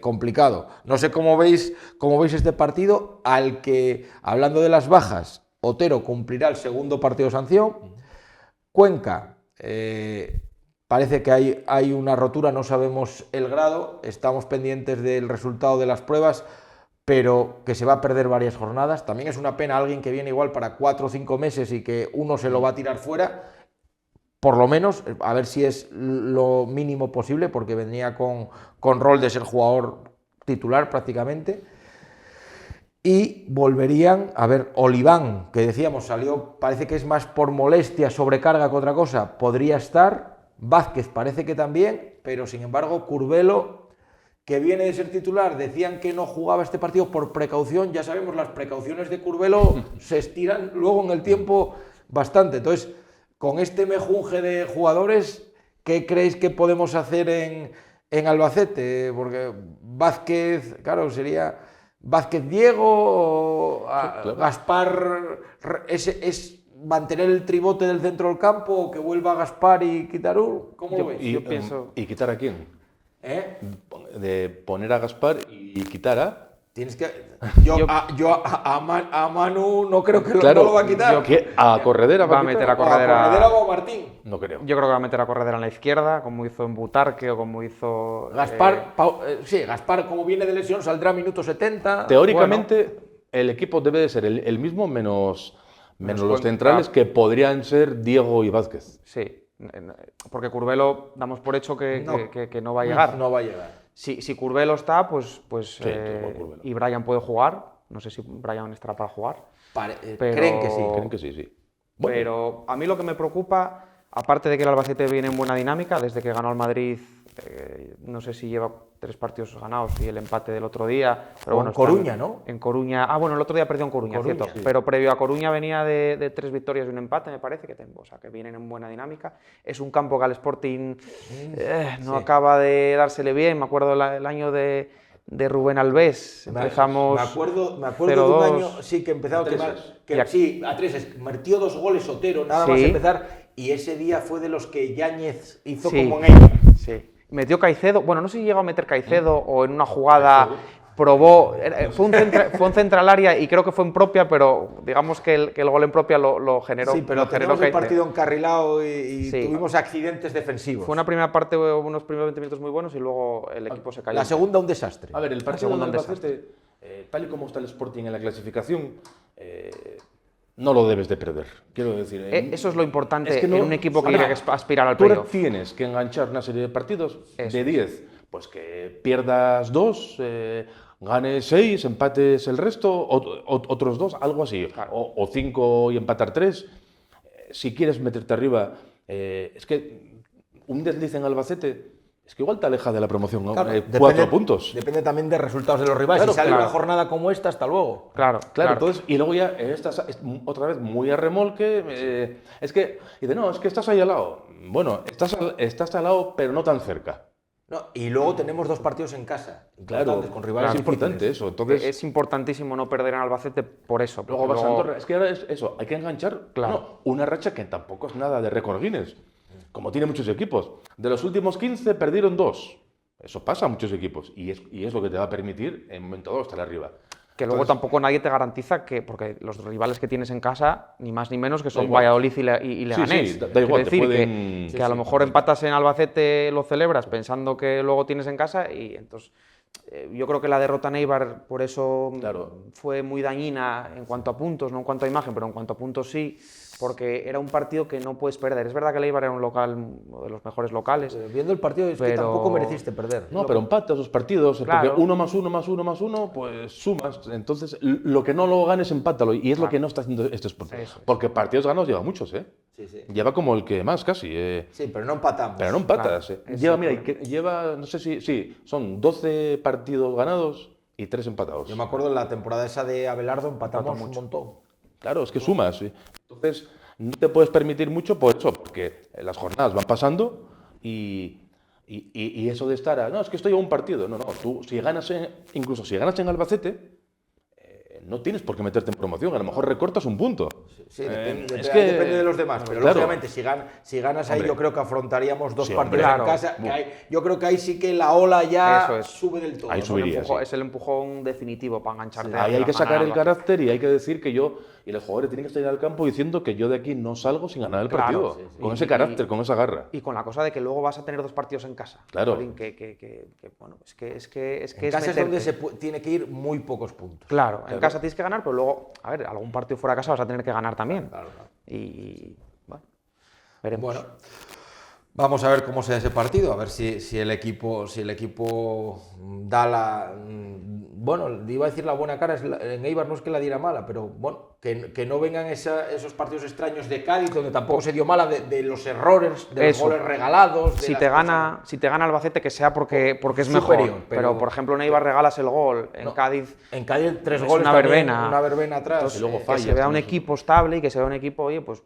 Speaker 1: complicado. No sé cómo veis este partido, al que, hablando de las bajas, Otero cumplirá el segundo partido de sanción. Cuenca Parece que hay una rotura, no sabemos el grado, estamos pendientes del resultado de las pruebas, pero que se va a perder varias jornadas. También es una pena alguien que viene igual para 4 o 5 meses y que uno se lo va a tirar fuera, por lo menos, a ver si es lo mínimo posible, porque venía con rol de ser jugador titular prácticamente. Y volverían, a ver, Oliván, que decíamos, salió, parece que es más por molestia, sobrecarga que otra cosa, podría estar. Vázquez parece que también, pero sin embargo Curbelo, que viene de ser titular, decían que no jugaba este partido por precaución. Ya sabemos, las precauciones de Curbelo se estiran luego en el tiempo bastante. Entonces, con este mejunje de jugadores, ¿qué creéis que podemos hacer en Albacete? Porque Vázquez, claro, sería Vázquez Diego,
Speaker 2: claro.
Speaker 1: Gaspar, es mantener el tribote del centro del campo, o que vuelva Gaspar y Kitarú. ¿Cómo lo ves?
Speaker 3: Yo pienso...
Speaker 2: ¿Y quitar a quién?
Speaker 1: ¿Eh?
Speaker 2: De poner a Gaspar y quitar a...
Speaker 1: Tienes que... a Manu no creo que
Speaker 2: Claro,
Speaker 1: no lo va a quitar.
Speaker 2: ¿A Corredera
Speaker 3: va a meter a
Speaker 1: O a
Speaker 3: Corredera...
Speaker 1: Corredera o a Martín.
Speaker 2: No creo.
Speaker 3: Yo creo que va a meter a Corredera en la izquierda, como hizo en Butarque o como hizo...
Speaker 1: Gaspar, sí, Gaspar, como viene de lesión, saldrá a minuto 70.
Speaker 2: Teóricamente, el equipo debe de ser el mismo menos los centrales, que podrían ser Diego y Vázquez.
Speaker 3: Sí, porque Curbelo damos por hecho que no va a llegar.
Speaker 1: No va a llegar.
Speaker 3: Si Curbelo está, pues
Speaker 2: Sí, Curbelo.
Speaker 3: y Brian puede jugar. No sé si Brian estará para jugar. Pero-
Speaker 1: Creen que sí.
Speaker 2: Creen que sí, sí. Bueno,
Speaker 3: Pero a mí lo que me preocupa, aparte de que el Albacete viene en buena dinámica, desde que ganó al Madrid, no sé si lleva 3 partidos ganados y el empate del otro día. Pero
Speaker 1: Con
Speaker 3: bueno,
Speaker 1: Coruña,
Speaker 3: están
Speaker 1: ¿no?
Speaker 3: En Coruña. Bueno, el otro día perdió en Coruña,
Speaker 1: Coruña,
Speaker 3: cierto.
Speaker 1: sí.
Speaker 3: Pero previo a Coruña venía de 3 victorias y un empate, me parece, o sea, que vienen en buena dinámica. Es un campo que al Sporting no
Speaker 1: sí.
Speaker 3: acaba de dársele bien. Me acuerdo el año de Rubén Alves. Empezamos
Speaker 1: Me acuerdo de un
Speaker 3: 0-2.
Speaker 1: año, sí, que empezaba sí, a 3, metió 2 goles Otero, nada más
Speaker 3: Sí.
Speaker 1: empezar, y ese día fue de los que Yáñez hizo
Speaker 3: Sí.
Speaker 1: como en ella.
Speaker 3: Sí. Metió Caicedo, bueno, no sé si llegó a meter Caicedo o en una jugada probó, fue un central área y creo que fue en propia, pero digamos que el gol en propia lo generó.
Speaker 1: Sí, pero
Speaker 3: lo generó
Speaker 1: teníamos el
Speaker 3: Caicedo.
Speaker 1: partido encarrilado y
Speaker 3: Sí.
Speaker 1: tuvimos accidentes defensivos.
Speaker 3: Fue una primera parte, unos primeros 20 minutos muy buenos y luego el equipo se cayó.
Speaker 1: La segunda un desastre.
Speaker 2: a ver, el partido
Speaker 3: segundo
Speaker 2: del
Speaker 3: un
Speaker 2: Albacete, tal y como está el Sporting en la clasificación, no lo debes de perder. Quiero decir,
Speaker 3: Eso es lo importante
Speaker 2: es que no-
Speaker 3: en un equipo que
Speaker 2: a ver,
Speaker 3: quiere aspirar al
Speaker 2: tú
Speaker 3: playoff.
Speaker 2: tienes que enganchar una serie de partidos
Speaker 3: Eso
Speaker 2: de
Speaker 3: es.
Speaker 2: 10, pues que pierdas 2, ganes 6, empates el resto, otros 2, algo así, o 5 y empatar 3. Si quieres meterte arriba, es que un desliz en Albacete, es que igual te aleja de la promoción, ¿no?
Speaker 1: Claro,
Speaker 2: 4 puntos.
Speaker 1: Depende también de resultados de los rivales.
Speaker 2: Claro,
Speaker 1: Si sale
Speaker 3: claro.
Speaker 1: una jornada como esta, hasta luego.
Speaker 3: Claro,
Speaker 2: Claro, entonces, y luego ya estás otra vez muy a remolque. Es que, dice, no, es que estás ahí al lado. Bueno, estás al lado, pero no tan cerca.
Speaker 1: No, y luego tenemos 2 partidos en casa,
Speaker 2: Claro,
Speaker 1: importantes, con rivales
Speaker 2: es importante
Speaker 1: difíciles.
Speaker 2: eso. Entonces,
Speaker 3: Es importantísimo no perder en Albacete por eso. porque
Speaker 2: luego vas a Andorra. Es que ahora es eso, hay que enganchar
Speaker 3: Claro.
Speaker 2: una racha que tampoco es nada de récord Guinness, como tiene muchos equipos. De los últimos 15 perdieron 2. Eso pasa a muchos equipos y es lo que te va a permitir en momento dado estar arriba.
Speaker 3: Que luego
Speaker 2: Entonces,
Speaker 3: tampoco nadie te garantiza que, porque los rivales que tienes en casa, ni más ni menos que son
Speaker 2: igual.
Speaker 3: Valladolid y Leganés.
Speaker 2: sí, da igual,
Speaker 3: Quiero
Speaker 2: te
Speaker 3: decir
Speaker 2: pueden-
Speaker 3: que a lo mejor empatas en Albacete, lo celebras pensando que luego tienes en casa y entonces yo creo que la derrota en Eibar por eso
Speaker 2: Claro.
Speaker 3: fue muy dañina en cuanto a puntos, no en cuanto a imagen, pero en cuanto a puntos sí, porque era un partido que no puedes perder. Es verdad que el Eibar era un local, uno de los mejores locales.
Speaker 1: Viendo el partido, es que
Speaker 3: Pero-
Speaker 1: tampoco mereciste perder.
Speaker 2: No, pero empatas los partidos,
Speaker 3: Claro.
Speaker 2: porque 1 más 1 más 1 más 1, pues sumas. Entonces, lo que no lo ganes, empátalo. Y es lo que no está haciendo este Sporting.
Speaker 3: Eso es.
Speaker 2: Porque partidos ganados lleva muchos, ¿eh?
Speaker 1: Sí, sí.
Speaker 2: Lleva como el que más, casi.
Speaker 1: Sí, pero no empatamos.
Speaker 2: Pero no empatas.
Speaker 3: Claro,
Speaker 2: Lleva, mira, lleva, no sé si, sí, son 12 partidos ganados y 3 empatados.
Speaker 1: Yo me acuerdo en la temporada esa de Abelardo empatamos un montón.
Speaker 2: Claro, es que sumas. ¿Sí? Entonces, no te puedes permitir mucho por eso, porque las jornadas van pasando y eso de estar no, es que estoy a un partido. No, tú si ganas, incluso si ganas en Albacete, no tienes por qué meterte en promoción, a lo mejor recortas un punto.
Speaker 1: Sí, depende,
Speaker 2: es que-
Speaker 1: depende de los demás, pero
Speaker 2: Claro.
Speaker 1: lógicamente si ganas ahí
Speaker 2: Hombre.
Speaker 1: yo creo que afrontaríamos 2
Speaker 2: Sí,
Speaker 1: partidos
Speaker 2: hombre.
Speaker 1: en
Speaker 3: Claro.
Speaker 1: casa. Yo creo que ahí sí que la ola ya
Speaker 3: Eso es.
Speaker 1: sube del todo.
Speaker 2: Ahí
Speaker 1: ¿no?
Speaker 2: subiría. Sí.
Speaker 3: Es el empujón definitivo para engancharte.
Speaker 2: Ahí hay que sacar el carácter y hay que decir que yo y los jugadores tienen que salir al campo diciendo que yo de aquí no salgo sin ganar el
Speaker 3: Claro,
Speaker 2: partido,
Speaker 3: sí, sí.
Speaker 2: con ese carácter, con esa garra.
Speaker 3: Y con la cosa de que luego vas a tener 2 partidos en casa.
Speaker 2: Claro.
Speaker 3: Jolín, bueno, es que
Speaker 1: En casa es
Speaker 3: meterte.
Speaker 1: donde tiene que ir muy pocos puntos.
Speaker 3: Claro, en casa tienes que ganar, pero luego, a ver, algún partido fuera de casa vas a tener que ganar también.
Speaker 1: Claro.
Speaker 3: Y bueno, veremos.
Speaker 1: Bueno, vamos a ver cómo sea ese partido, a ver si el equipo da la... Bueno, iba a decir la buena cara, en Eibar no es que la diera mala, pero bueno, que no vengan esos partidos extraños de Cádiz, donde tampoco se dio mala de los errores, de los
Speaker 3: Eso.
Speaker 1: goles regalados.
Speaker 3: Si te gana Albacete, que sea porque es
Speaker 1: superior,
Speaker 3: mejor.
Speaker 1: pero
Speaker 3: Por ejemplo, en Eibar regalas el gol, en Cádiz
Speaker 1: En Cádiz 3
Speaker 3: es
Speaker 1: goles
Speaker 3: una
Speaker 1: también,
Speaker 3: verbena.
Speaker 1: una verbena atrás.
Speaker 3: Entonces,
Speaker 2: y luego
Speaker 3: que
Speaker 2: fallas
Speaker 3: se vea un
Speaker 2: también.
Speaker 3: equipo estable y que se vea un equipo, oye, pues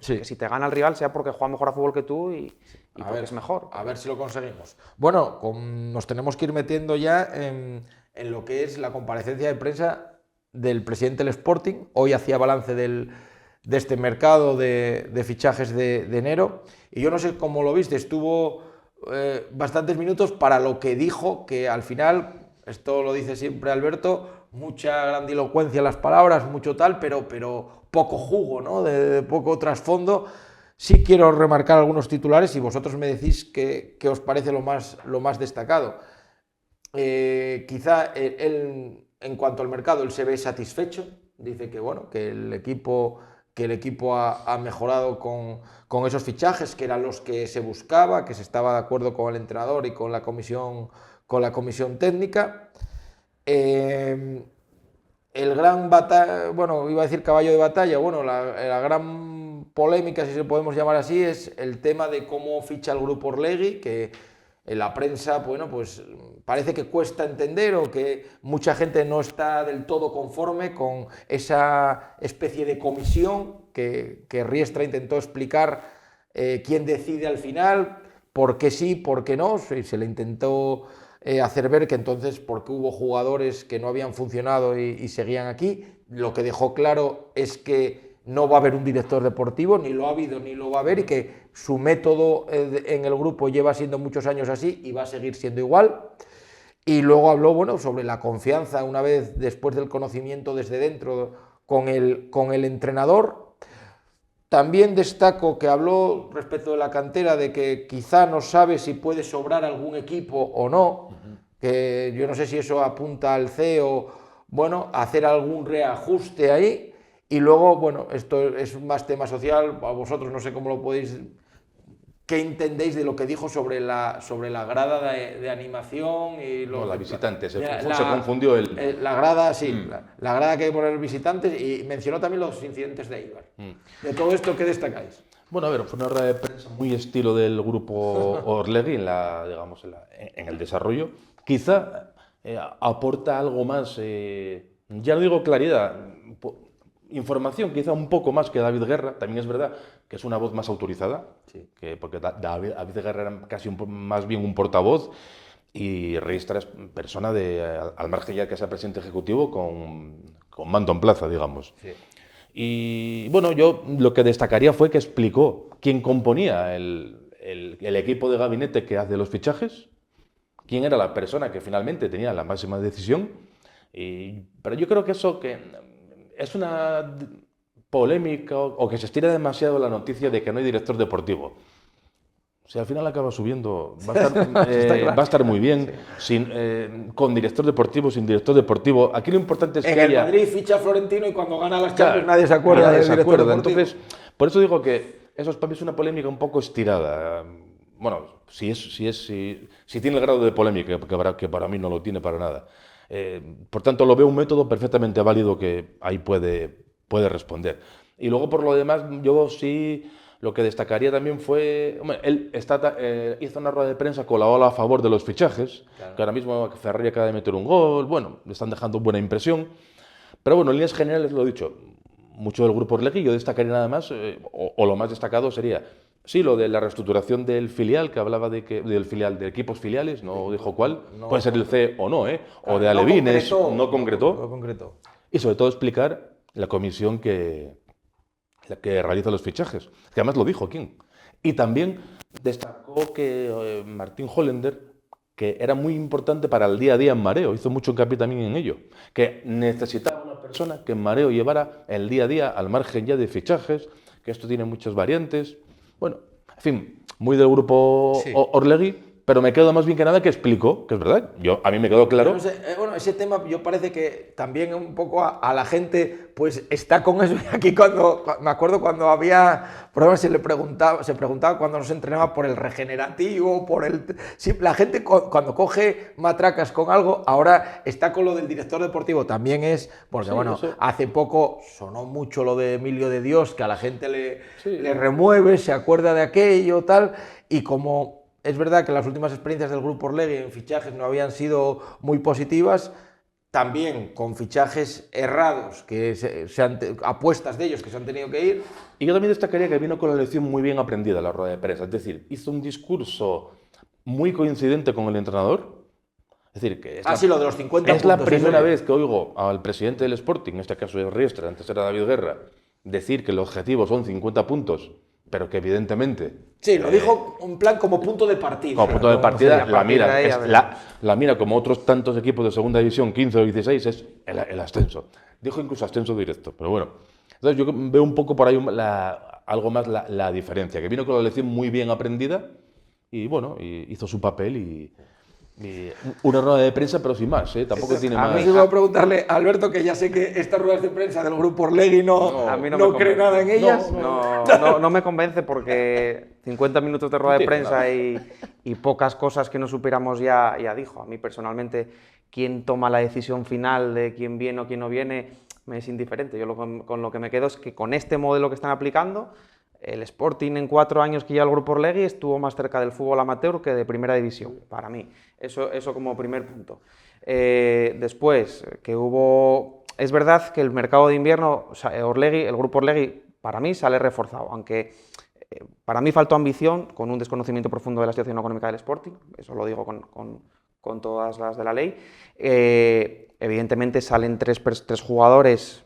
Speaker 1: Sí.
Speaker 3: que si te gana el rival sea porque juega mejor a fútbol que tú y
Speaker 1: A
Speaker 3: porque
Speaker 1: ver,
Speaker 3: es mejor.
Speaker 1: A ver si lo conseguimos. Bueno, nos tenemos que ir metiendo ya en lo que es la comparecencia de prensa del presidente del Sporting. Hoy hacía balance de este mercado de fichajes de enero. Y yo no sé cómo lo viste, estuvo bastantes minutos para lo que dijo, que al final, esto lo dice siempre Alberto, mucha grandilocuencia en las palabras, mucho tal, pero poco jugo, ¿no? De poco trasfondo. Sí quiero remarcar algunos titulares y vosotros me decís qué os parece lo más destacado. Quizá él, en cuanto al mercado, él se ve satisfecho. Dice que, bueno, que el equipo ha mejorado con esos fichajes, que eran los que se buscaba, que se estaba de acuerdo con el entrenador y con la comisión técnica. El gran bueno, iba a decir caballo de batalla, bueno, la gran polémica, si se podemos llamar así, es el tema de cómo ficha el grupo Orlegui, que en la prensa, bueno, pues parece que cuesta entender o que mucha gente no está del todo conforme con esa especie de comisión que Riestra intentó explicar quién decide al final, por qué sí, por qué no, se le intentó hacer ver que entonces porque hubo jugadores que no habían funcionado y seguían aquí. Lo que dejó claro es que no va a haber un director deportivo, ni lo ha habido ni lo va a haber, y que su método en el grupo lleva siendo muchos años así y va a seguir siendo igual. Y luego habló, bueno, sobre la confianza una vez después del conocimiento desde dentro con el entrenador. También destaco que habló respecto de la cantera, de que quizá no sabe si puede sobrar algún equipo o no, que yo no sé si eso apunta al CEO, bueno, a hacer algún reajuste ahí. Y luego, bueno, esto es más tema social, a vosotros no sé cómo lo podéis... ¿Qué entendéis de lo que dijo sobre la grada de animación? Y
Speaker 2: No, la visitante, se
Speaker 1: la-
Speaker 2: confundió
Speaker 1: la grada, sí, la grada que hay por los visitantes, y mencionó también los incidentes de Eibar. De todo esto, ¿qué destacáis?
Speaker 2: Bueno, a ver, fue una rueda de prensa muy estilo del grupo Orlegui en el desarrollo. Quizá aporta algo más, ya no digo claridad, información quizá un poco más que David Guerra. También es verdad que es una voz más autorizada,
Speaker 1: Sí.
Speaker 2: porque David Guerra era casi más bien un portavoz, y Riestra es persona al margen ya que sea presidente ejecutivo con mando en plaza, digamos.
Speaker 1: Sí.
Speaker 2: Y bueno, yo lo que destacaría fue que explicó quién componía el equipo de gabinete que hace los fichajes, quién era la persona que finalmente tenía la máxima decisión. Pero yo creo que eso es una polémica o que se estira demasiado la noticia de que no hay director deportivo. Si al final acaba subiendo, va a estar muy bien, con director deportivo, sin director deportivo. Aquí lo importante es que
Speaker 1: En el
Speaker 2: haya...
Speaker 1: Madrid ficha a Florentino y cuando gana las
Speaker 2: Claro,
Speaker 1: Champions nadie se acuerda
Speaker 2: nadie
Speaker 1: del
Speaker 2: se
Speaker 1: director
Speaker 2: acuerda.
Speaker 1: deportivo.
Speaker 2: Entonces, por eso digo que eso para mí es una polémica un poco estirada. Bueno, si tiene el grado de polémica, que para mí no lo tiene para nada. Por tanto, lo veo un método perfectamente válido que ahí puede responder. Y luego, por lo demás, yo sí... Lo que destacaría también fue... Hombre, él hizo una rueda de prensa con la ola a favor de los fichajes, claro, que ahora mismo Ferrari acaba de meter un gol, bueno, le están dejando buena impresión. Pero bueno, en líneas generales, lo he dicho, mucho del grupo Orlegui. Yo destacaría nada más, o lo más destacado sería, sí, lo de la reestructuración del filial, que hablaba del filial, de equipos filiales, no dijo cuál, puede ser el C o no, o de Alevines, no concretó. Y sobre todo explicar la comisión que realiza los fichajes, que además lo dijo quién. Y también destacó que Martín Hollender que era muy importante para el día a día en Mareo, hizo mucho hincapié también en ello, que necesitaba una persona que en Mareo llevara el día a día al margen ya de fichajes, que esto tiene muchas variantes, bueno, en fin, muy del grupo
Speaker 1: Sí.
Speaker 2: Orlegui, pero me quedo más bien que nada que explicó, que es verdad, a mí me quedó claro.
Speaker 1: No sé, bueno, ese tema yo parece que también un poco a la gente pues está con eso. Y aquí me acuerdo cuando había problemas se preguntaba cuando nos entrenaba por el regenerativo, Sí, la gente cuando coge matracas con algo, ahora está con lo del director deportivo. También es, porque
Speaker 2: Sí,
Speaker 1: bueno,
Speaker 2: eso.
Speaker 1: hace poco sonó mucho lo de Emilio de Dios, que a la gente
Speaker 2: Sí.
Speaker 1: le remueve, se acuerda de aquello, tal, y como... Es verdad que las últimas experiencias del Grupo Orlegui en fichajes no habían sido muy positivas, también con fichajes errados, apuestas de ellos que se han tenido que ir.
Speaker 2: Y yo también destacaría que vino con la lección muy bien aprendida a la rueda de prensa, es decir, hizo un discurso muy coincidente con el entrenador. Es decir, que
Speaker 1: Sí, lo de los 50
Speaker 2: es la
Speaker 1: puntos,
Speaker 2: primera
Speaker 1: eso.
Speaker 2: vez que oigo al presidente del Sporting, en este caso es Riestra, antes era David Guerra, decir que el objetivo son 50 puntos, pero que evidentemente...
Speaker 1: Sí, lo dijo en plan como punto de partida.
Speaker 2: Como punto de partida, la
Speaker 3: partir de ahí, a ver.
Speaker 2: la mira como otros tantos equipos de segunda división, 15 o 16, es el ascenso. Dijo incluso ascenso directo, pero bueno. Entonces yo veo un poco por ahí algo más la diferencia, que vino con la lección muy bien aprendida y bueno, hizo su papel y una rueda de prensa, pero sin más, tampoco tiene
Speaker 1: A
Speaker 2: más...
Speaker 1: mí sí voy a preguntarle a Alberto, que ya sé que estas ruedas de prensa del Grupo Orlegui
Speaker 3: A mí
Speaker 1: no
Speaker 3: me
Speaker 1: cree
Speaker 3: convence.
Speaker 1: nada en ellas.
Speaker 3: No me convence porque 50 minutos de rueda de
Speaker 2: tiene
Speaker 3: prensa y pocas cosas que no supiéramos ya dijo. A mí personalmente, quién toma la decisión final de quién viene o quién no viene me es indiferente. Yo con lo que me quedo es que con este modelo que están aplicando, el Sporting en 4 años que lleva el Grupo Orlegui estuvo más cerca del fútbol amateur que de primera división, para mí. Eso como primer punto. Después, que hubo... Es verdad que el mercado de invierno, el Grupo Orlegui, para mí sale reforzado, aunque para mí faltó ambición con un desconocimiento profundo de la situación económica del Sporting, eso lo digo con todas las de la ley. Evidentemente salen tres jugadores,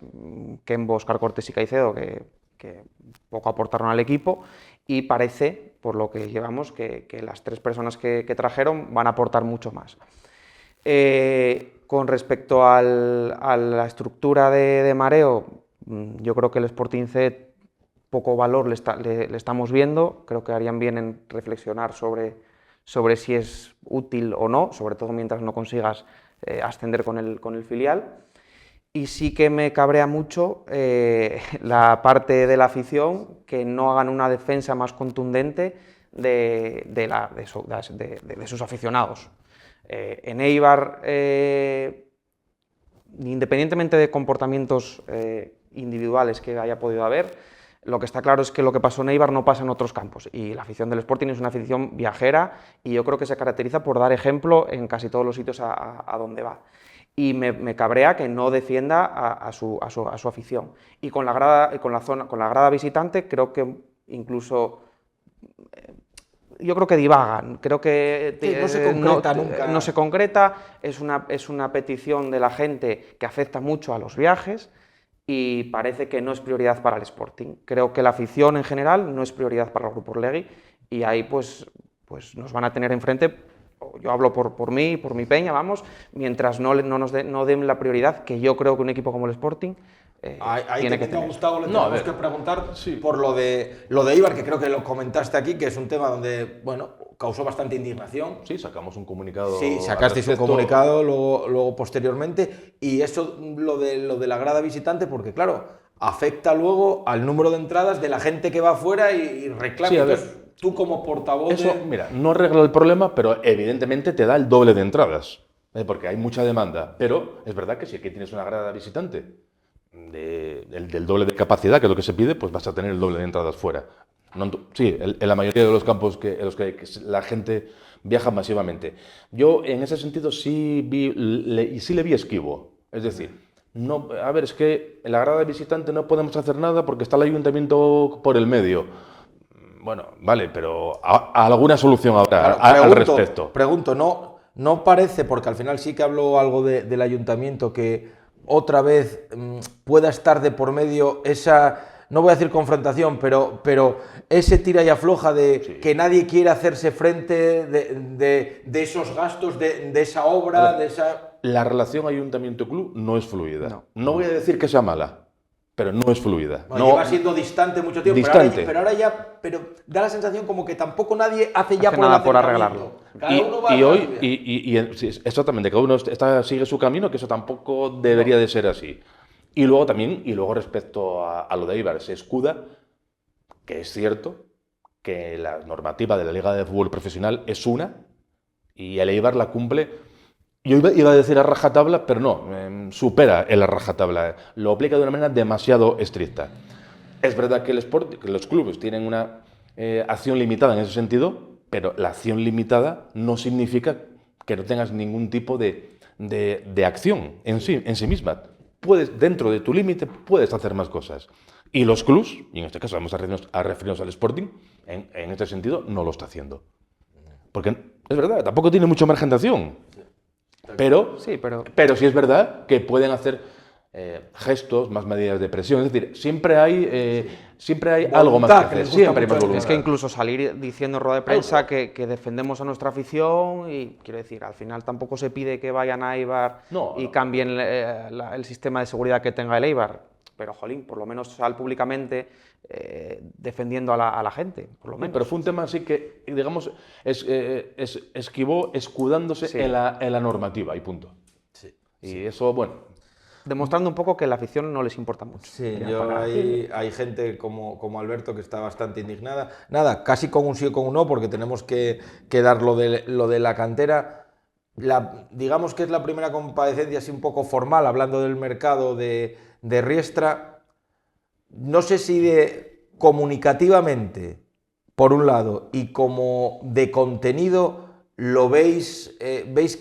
Speaker 3: Kembo, Óscar Cortés y Caicedo, que poco aportaron al equipo, y parece, por lo que llevamos, que las 3 personas que trajeron van a aportar mucho más. Con respecto a la estructura de Mareo, yo creo que el Sporting C poco valor le estamos viendo, creo que harían bien en reflexionar sobre si es útil o no, sobre todo mientras no consigas ascender con el filial. Y sí que me cabrea mucho la parte de la afición, que no hagan una defensa más contundente de sus aficionados. En Eibar, independientemente de comportamientos individuales que haya podido haber, lo que está claro es que lo que pasó en Eibar no pasa en otros campos, y la afición del Sporting es una afición viajera y yo creo que se caracteriza por dar ejemplo en casi todos los sitios a donde va. Y me cabrea que no defienda a su afición. Y con la grada visitante creo que incluso... Yo creo que divagan, creo que
Speaker 1: Sí, no se concreta nunca.
Speaker 3: No se concreta, es una petición de la gente que afecta mucho a los viajes y parece que no es prioridad para el Sporting. Creo que la afición en general no es prioridad para el Grupo Orlegui y ahí pues nos van a tener enfrente. Yo hablo por mí, por mi peña, vamos, mientras no den la prioridad que yo creo que un equipo como el Sporting tiene que tener.
Speaker 1: Gustavo, le tenemos que preguntar por lo de Eibar, que creo que lo comentaste aquí, que es un tema donde, bueno, causó bastante indignación.
Speaker 2: Sí, sacamos un comunicado.
Speaker 1: Sí, sacasteis un comunicado luego posteriormente, y eso, lo de la grada visitante, porque claro, afecta luego al número de entradas de la gente que va afuera y reclama.
Speaker 2: Sí, a ver.
Speaker 1: Entonces, tú como portavoz
Speaker 2: Eso, mira, no arregla el problema, pero evidentemente te da el doble de entradas, porque hay mucha demanda. Pero es verdad que si aquí tienes una grada visitante del doble de capacidad, que es lo que se pide, pues vas a tener el doble de entradas fuera. Sí, en la mayoría de los campos en los que la gente viaja masivamente. Yo en ese sentido sí le vi esquivo. Es decir, no, a ver, es que en la grada visitante no podemos hacer nada porque está el ayuntamiento por el medio. Bueno, vale, pero alguna solución habrá al respecto.
Speaker 1: Pregunto, ¿no parece, porque al final sí que habló algo del ayuntamiento, que otra vez pueda estar de por medio esa no voy a decir confrontación, pero ese tira y afloja de que nadie quiere hacerse frente de esos gastos, de esa obra, de esa...
Speaker 2: La relación ayuntamiento-club no es fluida. No voy a decir que sea mala, pero no es fluida.
Speaker 1: Bueno,
Speaker 2: no,
Speaker 1: lleva siendo distante mucho tiempo,
Speaker 2: distante.
Speaker 1: Pero ahora ya da la sensación como que tampoco nadie hace ya por
Speaker 3: nada
Speaker 1: el
Speaker 3: por
Speaker 1: acercamiento.
Speaker 3: arreglarlo.
Speaker 1: Cada uno va
Speaker 2: y
Speaker 1: a
Speaker 2: hoy,
Speaker 1: la suya.
Speaker 2: sí, exactamente, cada uno sigue su camino, que eso tampoco debería de ser así. Y luego respecto a lo de Eibar, se escuda, que es cierto que la normativa de la Liga de Fútbol Profesional es una, y el Eibar la cumple. Yo iba a decir a rajatabla, pero no, supera el rajatabla, lo aplica de una manera demasiado estricta. Es verdad que los clubes tienen una acción limitada en ese sentido, pero la acción limitada no significa que no tengas ningún tipo de acción en sí misma. Dentro de tu límite puedes hacer más cosas. Y los clubes, y en este caso vamos a referirnos al Sporting, en este sentido no lo está haciendo. Porque es verdad, tampoco tiene mucho margen de acción. Pero sí es verdad que pueden hacer gestos, más medidas de presión. Es decir, siempre hay algo más que hacer. Siempre hay más voluntad.
Speaker 3: Es que incluso salir diciendo en rueda de prensa que defendemos a nuestra afición, y quiero decir, al final tampoco se pide que vayan a Eibar y cambien el sistema de seguridad que tenga el Eibar. Pero, jolín, por lo menos sal públicamente defendiendo a la gente, por lo menos.
Speaker 2: Pero fue un tema así que, digamos, esquivó escudándose en la normativa y punto. Sí. Y eso, bueno...
Speaker 3: Demostrando un poco que la afición no les importa mucho.
Speaker 1: Sí, hay gente como Alberto que está bastante indignada. Nada, casi con un sí o con un no, porque tenemos que dar lo de la cantera. Digamos que es la primera comparecencia así un poco formal, hablando del mercado de Riestra. No sé si comunicativamente, por un lado, y como de contenido, lo veis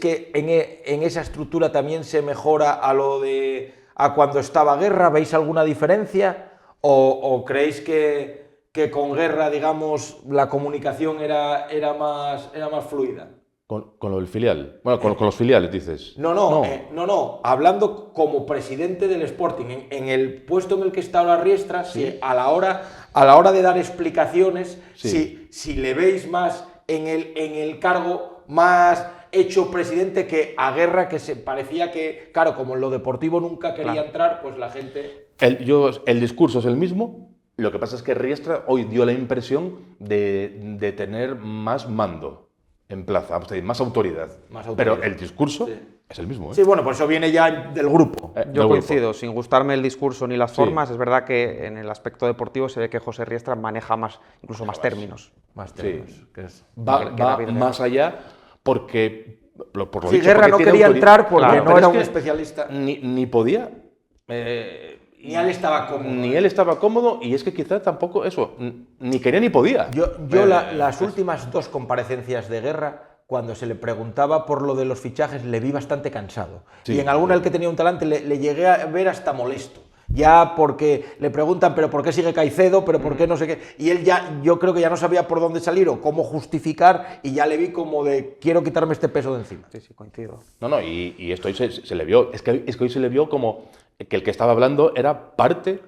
Speaker 1: que en esa estructura también se mejora a cuando estaba Guerra. ¿Veis alguna diferencia? ¿O creéis que con Guerra, digamos, la comunicación era más fluida?
Speaker 2: Con lo del filial. Bueno, con los filiales, dices.
Speaker 1: No. Hablando como presidente del Sporting, en el puesto en el que está ahora Riestra, sí. a la hora de dar explicaciones,
Speaker 2: sí.
Speaker 1: si le veis más en el cargo más hecho presidente que a Guerra, que se parecía que, claro, como en lo deportivo nunca quería entrar, pues la gente...
Speaker 2: El discurso es el mismo, lo que pasa es que Riestra hoy dio la impresión de tener más mando en plaza, vamos a decir, más autoridad. Pero el discurso es el mismo.
Speaker 1: Sí, bueno, por eso viene ya del grupo.
Speaker 3: Yo coincido, sin gustarme el discurso ni las formas, es verdad que en el aspecto deportivo se ve que José Riestra maneja incluso más términos.
Speaker 2: Va más allá porque, por lo dicho,
Speaker 1: Guerra no quería entrar porque
Speaker 2: claro,
Speaker 1: no era un especialista.
Speaker 2: Ni podía...
Speaker 1: Ni él estaba cómodo.
Speaker 2: Ni él estaba cómodo, y es que quizá tampoco eso, ni quería ni podía.
Speaker 1: Las últimas dos comparecencias de Guerra, cuando se le preguntaba por lo de los fichajes, le vi bastante cansado. Sí, y en alguna el que tenía un talante le llegué a ver hasta molesto. Ya porque le preguntan, pero ¿por qué sigue Caicedo? ¿Pero por qué no sé qué? Y él yo creo que ya no sabía por dónde salir o cómo justificar, y ya le vi como de, quiero quitarme este peso de encima.
Speaker 3: Sí, coincido.
Speaker 2: Y esto hoy se le vio, es que hoy se le vio como que el que estaba hablando era parte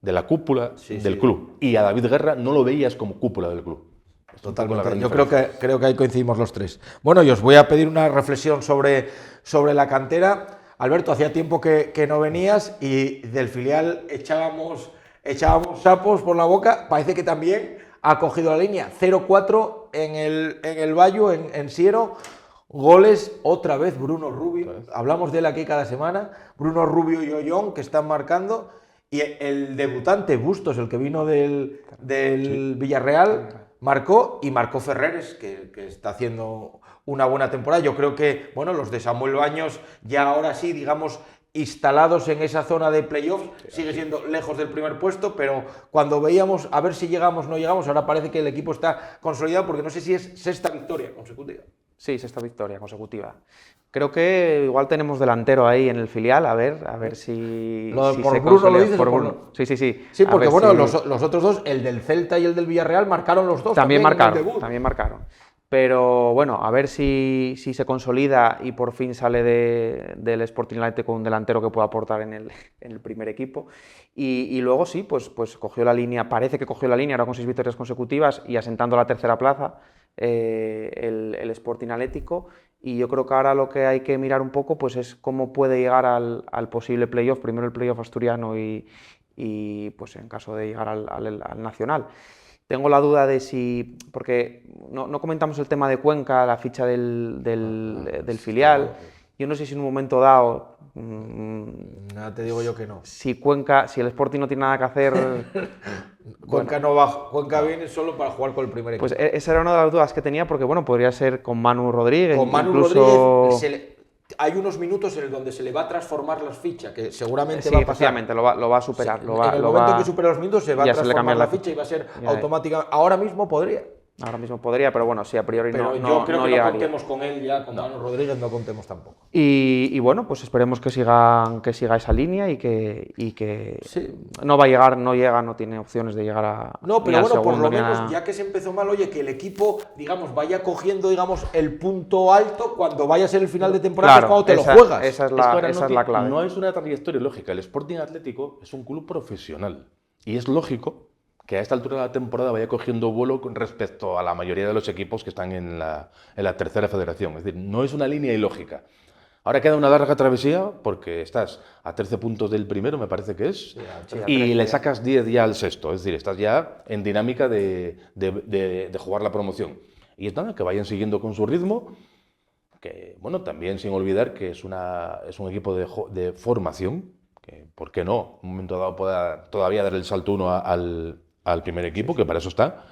Speaker 2: de la cúpula del club. Y a David Guerra no lo veías como cúpula del club.
Speaker 1: Totalmente. Yo creo que ahí coincidimos los tres. Bueno, y os voy a pedir una reflexión sobre la cantera. Alberto, hacía tiempo que no venías y del filial echábamos sapos por la boca. Parece que también ha cogido la línea. 0-4 en el Bayo, en Siero. Goles, otra vez Bruno Rubio. Hablamos de él aquí cada semana. Bruno Rubio y Ollón, que están marcando. Y el debutante, Bustos, el que vino del Villarreal, marcó Ferreres, que está haciendo una buena temporada. Yo creo que, bueno, los de Samuel Baños ya ahora sí, digamos, instalados en esa zona de playoffs, sigue siendo lejos del primer puesto, pero cuando veíamos a ver si llegamos o no llegamos, ahora parece que el equipo está consolidado, porque no sé si es sexta victoria consecutiva.
Speaker 3: Sí, sexta victoria consecutiva. Creo que igual tenemos delantero ahí en el filial, a ver si...
Speaker 1: ¿Por Bruno lo dices?
Speaker 3: Sí.
Speaker 1: Sí, porque bueno, los otros dos, el del Celta y el del Villarreal, marcaron los dos.
Speaker 3: También marcaron. Pero bueno, a ver si se consolida y por fin sale del Sporting Athletic con un delantero que pueda aportar en el primer equipo. Y luego sí, pues cogió la línea, parece que cogió la línea ahora con 6 victorias consecutivas y asentando la tercera plaza el Sporting Atlético. Y yo creo que ahora lo que hay que mirar un poco pues es cómo puede llegar al posible playoff, primero el playoff asturiano y pues en caso de llegar al nacional. Tengo la duda de si, porque no comentamos el tema de Cuenca, la ficha del filial. Yo no sé si en un momento dado,
Speaker 1: Nada, te digo yo que no.
Speaker 3: si el Sporting no tiene nada que hacer.
Speaker 1: Cuenca no va, Cuenca viene solo para jugar con el primer equipo.
Speaker 3: Pues esa era una de las dudas que tenía, porque bueno, podría ser con Manu Rodríguez.
Speaker 1: Con Manu
Speaker 3: incluso...
Speaker 1: Rodríguez hay unos minutos en donde se le va a transformar las fichas, que seguramente
Speaker 3: sí,
Speaker 1: va a pasar.
Speaker 3: efectivamente, lo va a superar.
Speaker 1: Sí, en el momento que supere los minutos se va a transformar la ficha y va a ser automática. Ahora mismo podría.
Speaker 3: Ahora mismo podría, pero bueno, sí, a priori
Speaker 1: pero
Speaker 3: no.
Speaker 1: Yo creo
Speaker 3: no
Speaker 1: que
Speaker 3: llegaría.
Speaker 1: no contemos con él ya, con Manu Rodríguez no contemos tampoco.
Speaker 3: Y bueno, pues esperemos que siga esa línea y que
Speaker 1: sí.
Speaker 3: No va a llegar, no llega, no tiene opciones de llegar a.
Speaker 1: No, pero bueno, por lo menos, ya que se empezó mal, oye, que el equipo, digamos, vaya cogiendo, digamos, el punto alto cuando vaya a ser el final de temporada,
Speaker 3: claro,
Speaker 1: es cuando te lo juegas.
Speaker 3: Esa es la clave.
Speaker 2: No es una trayectoria lógica. El Sporting Atlético es un club profesional y es lógico que a esta altura de la temporada vaya cogiendo vuelo con respecto a la mayoría de los equipos que están en la tercera federación. Es decir, no es una línea ilógica. Ahora queda una larga travesía porque estás a 13 puntos del primero, me parece que es, y le sacas 10 ya al sexto. Es decir, estás ya en dinámica de jugar la promoción. Y es nada, que vayan siguiendo con su ritmo, que, bueno, también sin olvidar que es un equipo de formación, que, ¿por qué no? En un momento dado pueda todavía dar el salto uno al primer equipo, que para eso está.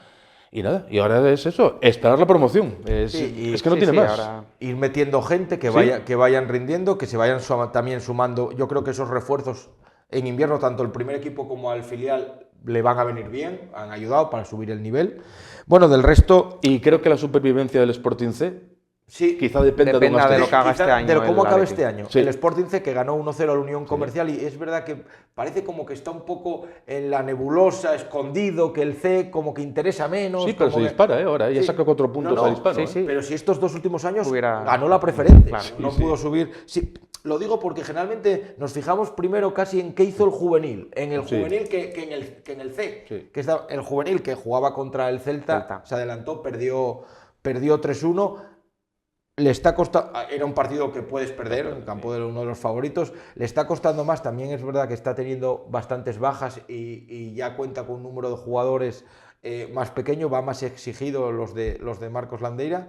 Speaker 2: Y nada, y ahora es eso, esperar la promoción. Es que no tiene más.
Speaker 1: Ahora ir metiendo gente que vayan rindiendo, que se vayan también sumando. Yo creo que esos refuerzos en invierno, tanto el primer equipo como al filial, le van a venir bien, han ayudado para subir el nivel. Bueno, del resto...
Speaker 2: Y creo que la supervivencia del Sporting C
Speaker 1: sí,
Speaker 2: quizá dependa de
Speaker 3: lo que haga este año.
Speaker 1: De cómo acabe este año.
Speaker 2: Sí.
Speaker 1: El Sporting C que ganó 1-0 a la Unión Comercial y es verdad que parece como que está un poco en la nebulosa, escondido, que el C como que interesa menos.
Speaker 2: Sí, pero se dispara, ahora ya saca 4 puntos a disparo.
Speaker 3: Sí.
Speaker 1: Pero si estos 2 últimos años ganó la preferente,
Speaker 3: claro,
Speaker 1: no pudo subir. Sí, lo digo porque generalmente nos fijamos primero casi en qué hizo el juvenil, en el juvenil que en el C, que está el juvenil que jugaba contra el Celta. Se adelantó, perdió 3-1. Le está costando, era un partido que puedes perder, en el campo de uno de los favoritos, le está costando más, también es verdad que está teniendo bastantes bajas y ya cuenta con un número de jugadores más pequeño, va más exigido los de Marcos Landeira,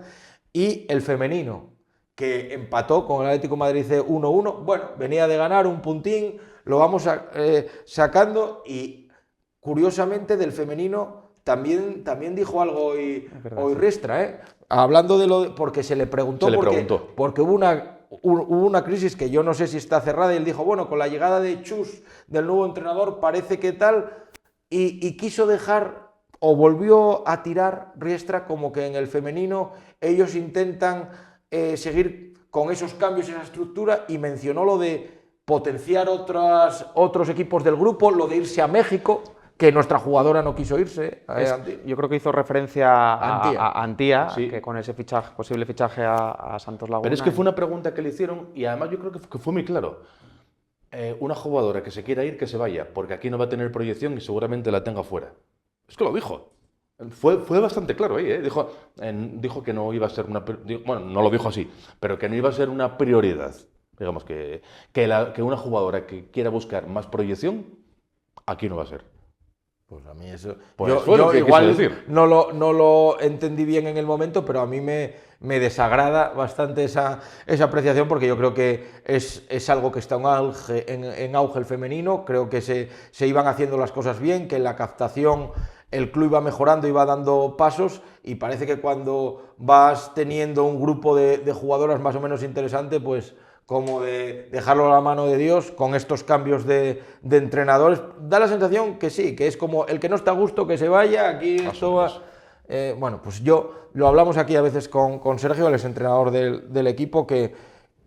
Speaker 1: y el femenino, que empató con el Atlético de Madrid 1-1, bueno, venía de ganar un puntín, lo vamos sacando y curiosamente del femenino también dijo algo hoy Riestra, hablando porque se le preguntó, porque hubo una crisis que yo no sé si está cerrada y él dijo, bueno, con la llegada de Chus, del nuevo entrenador, parece que tal, y quiso dejar o volvió a tirar Riestra como que en el femenino ellos intentan seguir con esos cambios en esa estructura y mencionó lo de potenciar otros equipos del grupo, lo de irse a México, que nuestra jugadora no quiso irse.
Speaker 3: Yo creo que hizo referencia a Antía, que con ese posible fichaje a Santos Laguna.
Speaker 2: Pero es que fue una pregunta que le hicieron y además yo creo que fue muy claro. Una jugadora que se quiera ir, que se vaya, porque aquí no va a tener proyección y seguramente la tenga fuera. Es que lo dijo. Fue bastante claro ahí, ¿eh? Dijo que no iba a ser bueno, no lo dijo así, pero que no iba a ser una prioridad. Digamos que una jugadora que quiera buscar más proyección, aquí no va a ser.
Speaker 1: Pues a mí eso...
Speaker 2: Pues
Speaker 1: yo igual no lo entendí bien en el momento, pero a mí me desagrada bastante esa apreciación porque yo creo que es algo que está en auge el femenino. Creo que se iban haciendo las cosas bien, que en la captación el club iba mejorando, iba dando pasos y parece que cuando vas teniendo un grupo de jugadoras más o menos interesante, pues como de dejarlo a la mano de Dios con estos cambios de entrenadores, da la sensación que sí, que es como el que no está a gusto que se vaya, aquí esto va... bueno, pues lo hablamos aquí a veces con Sergio, el exentrenador del equipo, que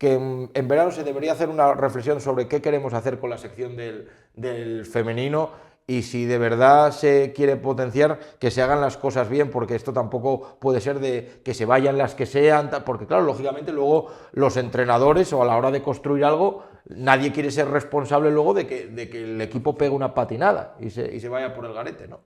Speaker 1: en verano se debería hacer una reflexión sobre qué queremos hacer con la sección del femenino y si de verdad se quiere potenciar, que se hagan las cosas bien, porque esto tampoco puede ser de que se vayan las que sean, porque claro, lógicamente luego los entrenadores o a la hora de construir algo, nadie quiere ser responsable luego de que el equipo pegue una patinada y se vaya por el garete, ¿no?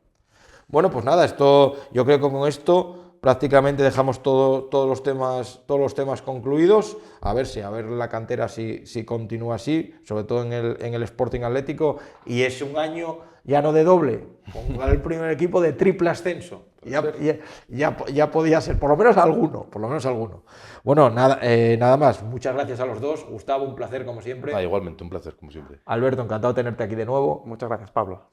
Speaker 1: Bueno, pues nada, yo creo que con esto prácticamente dejamos todos los temas concluidos. A ver la cantera si continúa así, sobre todo en el Sporting Atlético, y es un año ya no de doble, con el primer equipo de triple ascenso. Ya podía ser, por lo menos alguno. Bueno, nada más. Muchas gracias a los dos. Gustavo, un placer como siempre.
Speaker 2: Igualmente, un placer como siempre.
Speaker 1: Alberto, encantado de tenerte aquí de nuevo.
Speaker 3: Muchas gracias, Pablo.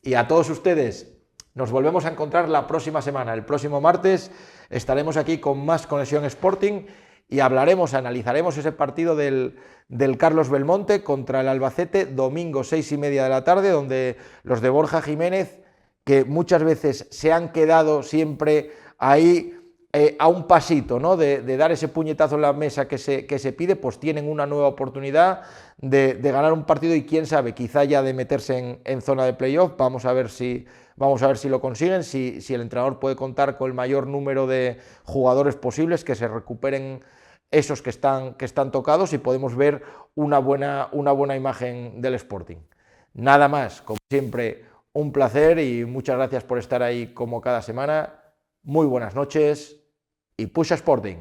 Speaker 1: Y a todos ustedes, nos volvemos a encontrar la próxima semana. El próximo martes estaremos aquí con más Conexión Sporting y analizaremos ese partido del Carlos Belmonte contra el Albacete, domingo 6:30 de la tarde, donde los de Borja Jiménez, que muchas veces se han quedado siempre ahí a un pasito, ¿no?, de dar ese puñetazo en la mesa que se pide, pues tienen una nueva oportunidad de ganar un partido y quién sabe, quizá ya de meterse en zona de playoff. Vamos a ver si lo consiguen, si el entrenador puede contar con el mayor número de jugadores posibles, que se recuperen esos que están tocados y podemos ver una buena imagen del Sporting. Nada más, como siempre, un placer y muchas gracias por estar ahí como cada semana. Muy buenas noches y Push Sporting.